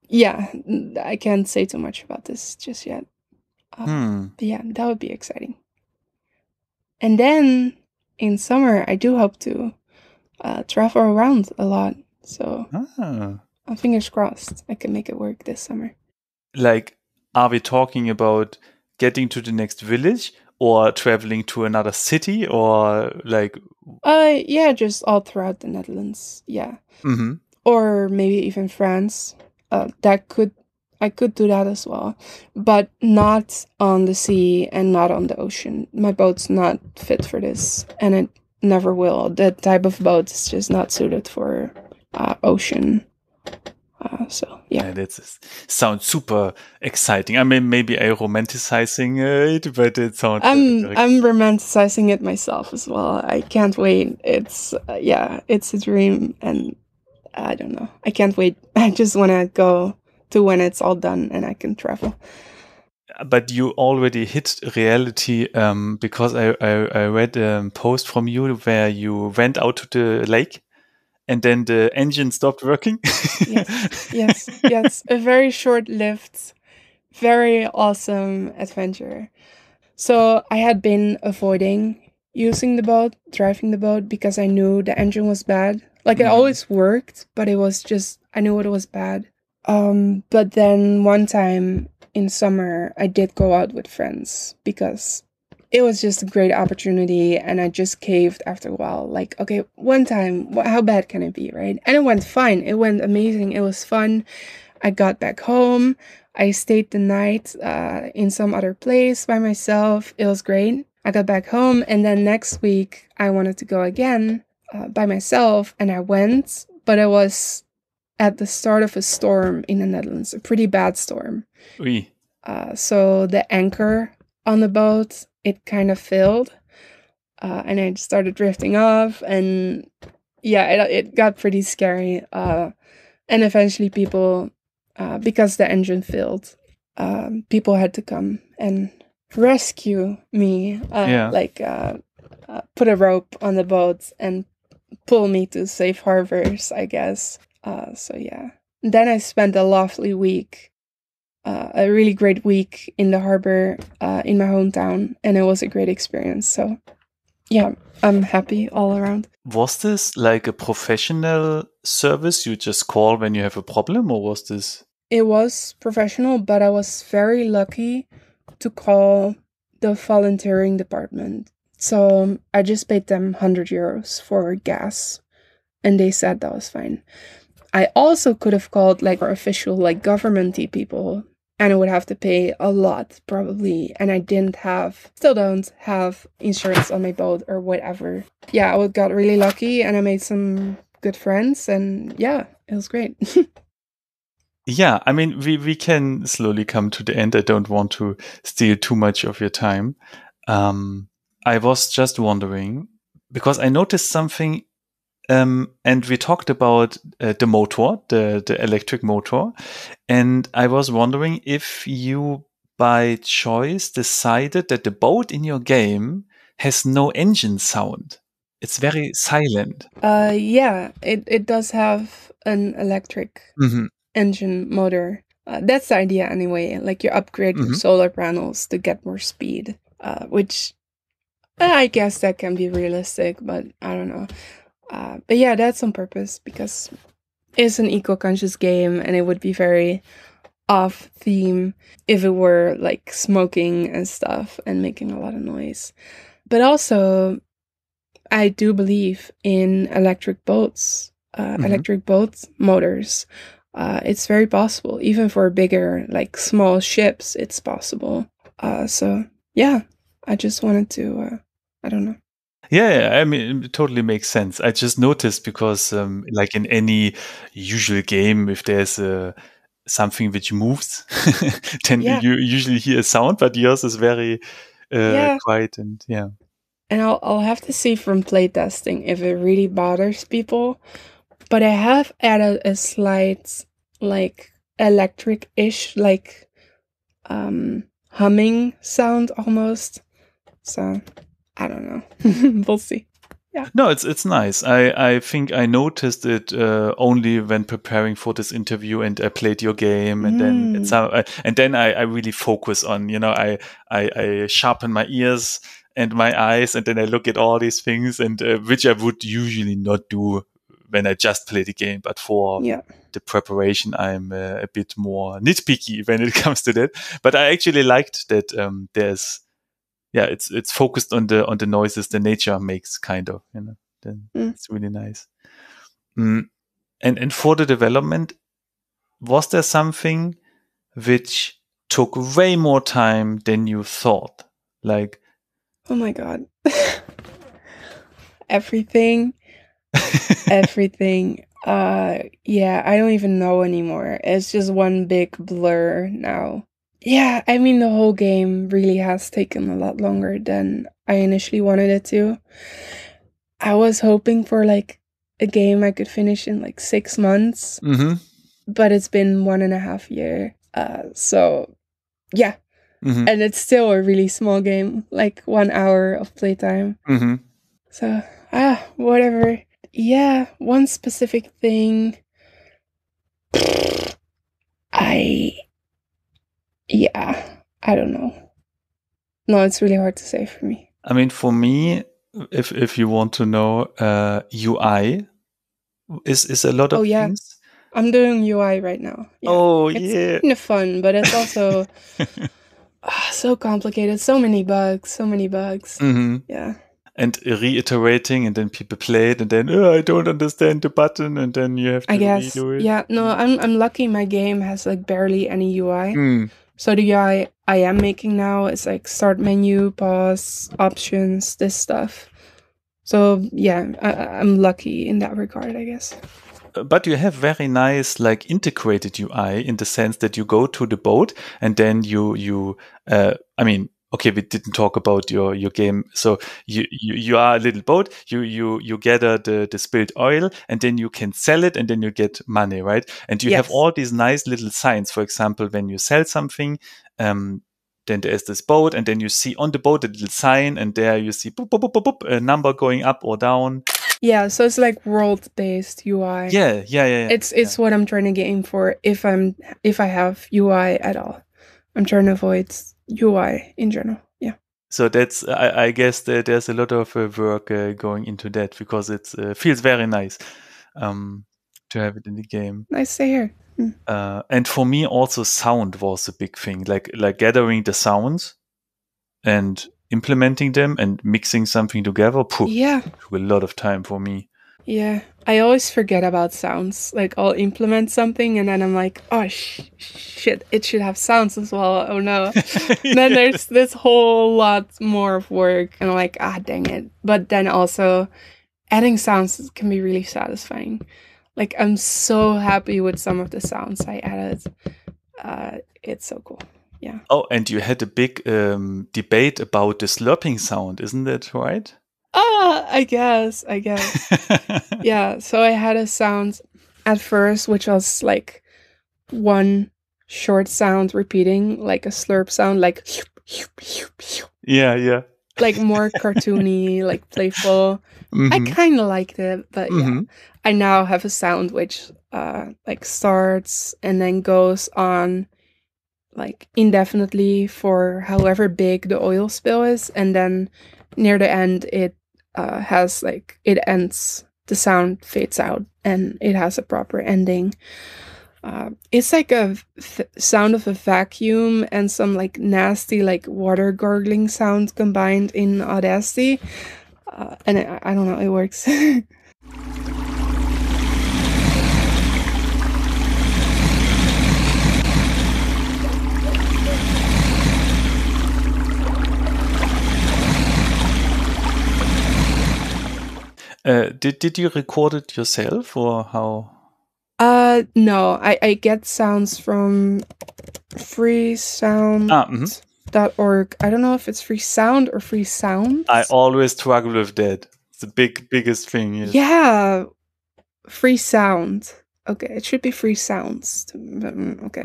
yeah, I can't say too much about this just yet. But yeah, that would be exciting. And then in summer, I do hope to travel around a lot. So fingers crossed I can make it work this summer. Like, are we talking about getting to the next village or traveling to another city or like? Yeah, just all throughout the Netherlands. Yeah. Mm-hmm. Or maybe even France. I could do that as well, but not on the sea and not on the ocean. My boat's not fit for this, and it never will. That type of boat is just not suited for ocean. So yeah. That sounds super exciting. I mean, maybe I'm romanticizing it, but it sounds. I'm romanticizing it myself as well. I can't wait. It's it's a dream, and I don't know. I can't wait. I just want to go to when it's all done and I can travel. But you already hit reality because I read a post from you where you went out to the lake and then the engine stopped working. Yes. A very short-lived, very awesome adventure. So I had been avoiding using the boat, driving the boat, because I knew the engine was bad. Like, it always worked, but it was just, I knew it was bad. But then one time in summer, I did go out with friends because it was just a great opportunity, and I just caved after a while. Like, okay, one time, how bad can it be, right? And it went fine. It went amazing. It was fun. I got back home. I stayed the night in some other place by myself. It was great. I got back home, and then next week I wanted to go again by myself, and I went, but it was at the start of a storm in the Netherlands, a pretty bad storm. Oui. So the anchor on the boat, it kind of failed, and I started drifting off, and yeah, it got pretty scary. And eventually people, because the engine failed, people had to come and rescue me, put a rope on the boat and pull me to safe harbors, I guess. So yeah. Then I spent a lovely week, a really great week in the harbor in my hometown, and it was a great experience. So yeah, I'm happy all around. Was this like a professional service you just call when you have a problem, or was this? It was professional, but I was very lucky to call the volunteering department. So I just paid them €100 for gas, and they said that was fine. I also could have called like our official like government-y people, and I would have to pay a lot probably, and I still don't have insurance on my boat or whatever. Yeah, I got really lucky, and I made some good friends, and yeah, it was great. Yeah, I mean, we can slowly come to the end. I don't want to steal too much of your time. I was just wondering, because I noticed something, and we talked about the motor, the electric motor, and I was wondering if you, by choice, decided that the boat in your game has no engine sound. It's very silent. Yeah, it does have an electric engine motor. That's the idea anyway. Like, you upgrade your solar panels to get more speed, which I guess that can be realistic, but I don't know. But yeah, that's on purpose because it's an eco-conscious game, and it would be very off theme if it were like smoking and stuff and making a lot of noise. But also, I do believe in electric boats, electric boat motors. It's very possible, even for bigger, like small ships, it's possible. So yeah, I just wanted to, I don't know. Yeah, I mean, it totally makes sense. I just noticed because, like in any usual game, if there's something which moves, then you usually hear a sound, but yours is very quiet and yeah. And I'll have to see from playtesting if it really bothers people. But I have added a slight, like, electric-ish, like, humming sound almost. So, I don't know. We'll see. Yeah. No, it's nice. I think I noticed it only when preparing for this interview, and I played your game, and then I really focus on, I sharpen my ears and my eyes, and then I look at all these things, and which I would usually not do when I just play the game, but for the preparation, I'm a bit more nitpicky when it comes to that. But I actually liked that it's focused on the noises the nature makes, kind of, Then it's really nice. And for the development, was there something which took way more time than you thought? Like, oh my god, everything. Everything. Yeah, I don't even know anymore. It's just one big blur now. Yeah, I mean, the whole game really has taken a lot longer than I initially wanted it to. I was hoping for like a game I could finish in like 6 months, but it's been 1.5 years. So yeah, and it's still a really small game, like 1 hour of playtime. So whatever. Yeah, one specific thing. I don't know. No, it's really hard to say for me. I mean, for me, if you want to know, UI is a lot of things. I'm doing UI right now. Yeah. It's kind of fun, but it's also so complicated. So many bugs. Yeah. And reiterating, and then people play it, and then I don't understand the button, and then you have to redo it. Yeah, no, I'm lucky my game has like barely any UI. So the UI I am making now is like start menu, pause, options, this stuff. So yeah, I'm lucky in that regard, I guess. But you have very nice, like, integrated UI in the sense that you go to the boat, and then you I mean, okay, we didn't talk about your game. So you are a little boat. You gather the spilled oil, and then you can sell it, and then you get money, right? And you have all these nice little signs. For example, when you sell something, then there's this boat, and then you see on the boat a little sign, and there you see boop, boop, boop, boop, boop, a number going up or down. Yeah, so it's like world-based UI. Yeah. It's what I'm trying to aim for if I have UI at all. I'm trying to avoid UI in general. Yeah. So that's I guess that there's a lot of work going into that, because it feels very nice to have it in the game. Nice to hear. And for me also, sound was a big thing, like gathering the sounds and implementing them and mixing something together. Took a lot of time for me. Yeah, I always forget about sounds. Like, I'll implement something and then I'm like, oh shit, it should have sounds as well. Oh no. Then there's this whole lot more of work, and I'm like, dang it. But then also, adding sounds can be really satisfying. Like, I'm so happy with some of the sounds I added. It's so cool. Yeah. Oh, and you had a big debate about the slurping sound, isn't that right? I guess. Yeah, so I had a sound at first, which was like one short sound repeating, like a slurp sound, like yeah, like more cartoony, like playful. I kind of liked it, but yeah, I now have a sound which like starts and then goes on like indefinitely for however big the oil spill is, and then near the end it has like, it ends, the sound fades out and it has a proper ending. It's like a sound of a vacuum and some like nasty like water gargling sound combined in Audacity, and I don't know, it works. Did you record it yourself, or how? No, I get sounds from freesound.org. I don't know if it's free sound or free sounds. I always struggle with that. It's the biggest thing. Yes. Yeah, free sound. Okay, it should be free sounds. Okay.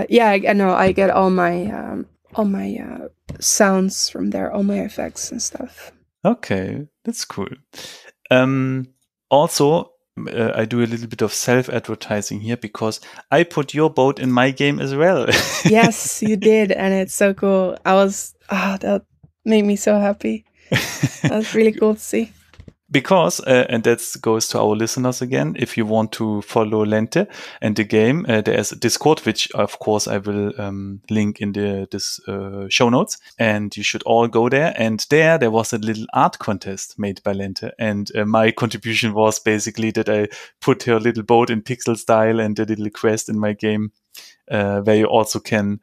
Yeah, I know. I get all my sounds from there, all my effects and stuff. Okay, that's cool. Also, I do a little bit of self-advertising here, because I put your boat in my game as well. Yes, you did, and it's so cool. That made me so happy. That was really cool to see. Because, and that goes to our listeners again, if you want to follow Lente and the game, there is a Discord, which of course I will link in this show notes, and you should all go there. And there was a little art contest made by Lente, and my contribution was basically that I put her little boat in pixel style and a little quest in my game, where you also can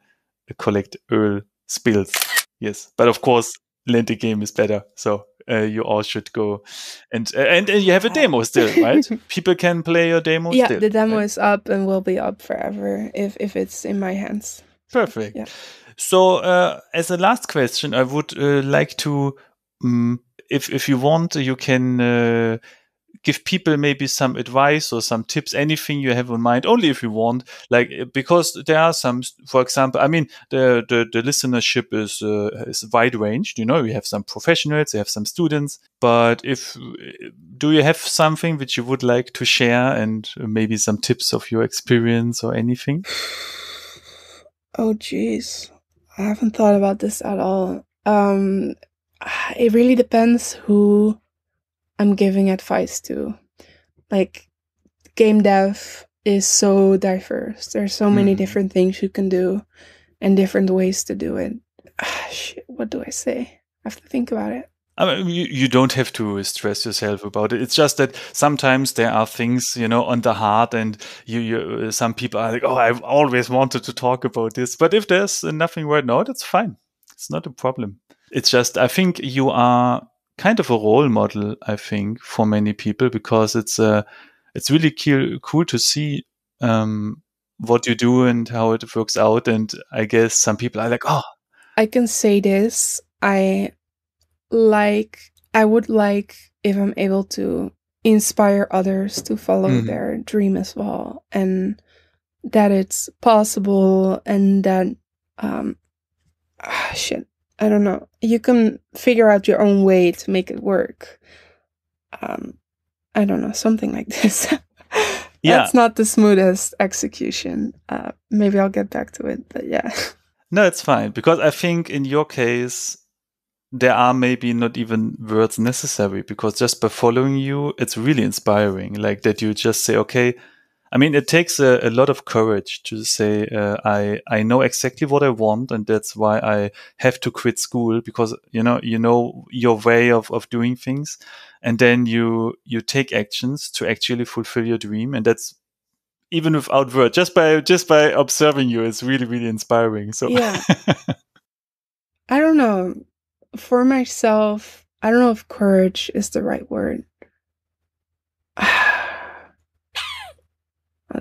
collect oil spills. Yes, but of course, Lente game is better, so you all should go, and you have a demo still, right? People can play your demo. Yeah, still, the demo right? is up and will be up forever if it's in my hands. Perfect. Yeah. So as a last question, I would like to, if you want, you can give people maybe some advice or some tips, anything you have in mind, only if you want, like, because there are some, for example, I mean, the listenership is wide ranged, you know, we have some professionals, we have some students, but do you have something which you would like to share, and maybe some tips of your experience or anything? Oh, geez. I haven't thought about this at all. It really depends who I'm giving advice to. Like, game dev is so diverse. There's so many different things you can do and different ways to do it. Shit, what do I say? I have to think about it. I mean, you don't have to stress yourself about it. It's just that sometimes there are things, you know, on the heart, and you some people are like, oh, I've always wanted to talk about this. But if there's nothing right now, that's fine. It's not a problem. It's just, I think you are kind of a role model, I think, for many people, because it's really cool to see what you do and how it works out. And I guess some people are like, oh, I can say this. I would like, if I'm able to, inspire others to follow their dream as well, and that it's possible, and that shit, I don't know, you can figure out your own way to make it work. I don't know, something like this. That's not the smoothest execution. Maybe I'll get back to it, but yeah. No, it's fine, because I think in your case there are maybe not even words necessary, because just by following you, it's really inspiring. Like that you just say, okay, I mean, it takes a lot of courage to say, I know exactly what I want, and that's why I have to quit school, because you know your way of doing things, and then you take actions to actually fulfill your dream, and that's even without words, just by observing you, it's really, really inspiring. So yeah. I don't know. For myself, I don't know if courage is the right word.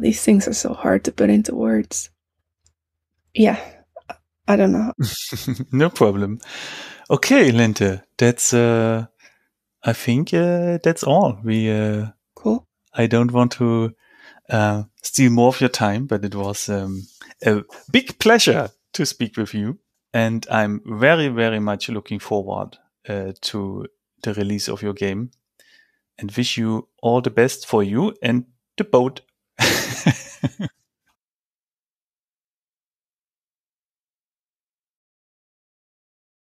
These things are so hard to put into words. Yeah, I don't know. No problem. Okay, Lente, that's I think that's all. Cool. I don't want to steal more of your time, but it was a big pleasure to speak with you, and I'm very, very much looking forward to the release of your game, and wish you all the best for you and the boat.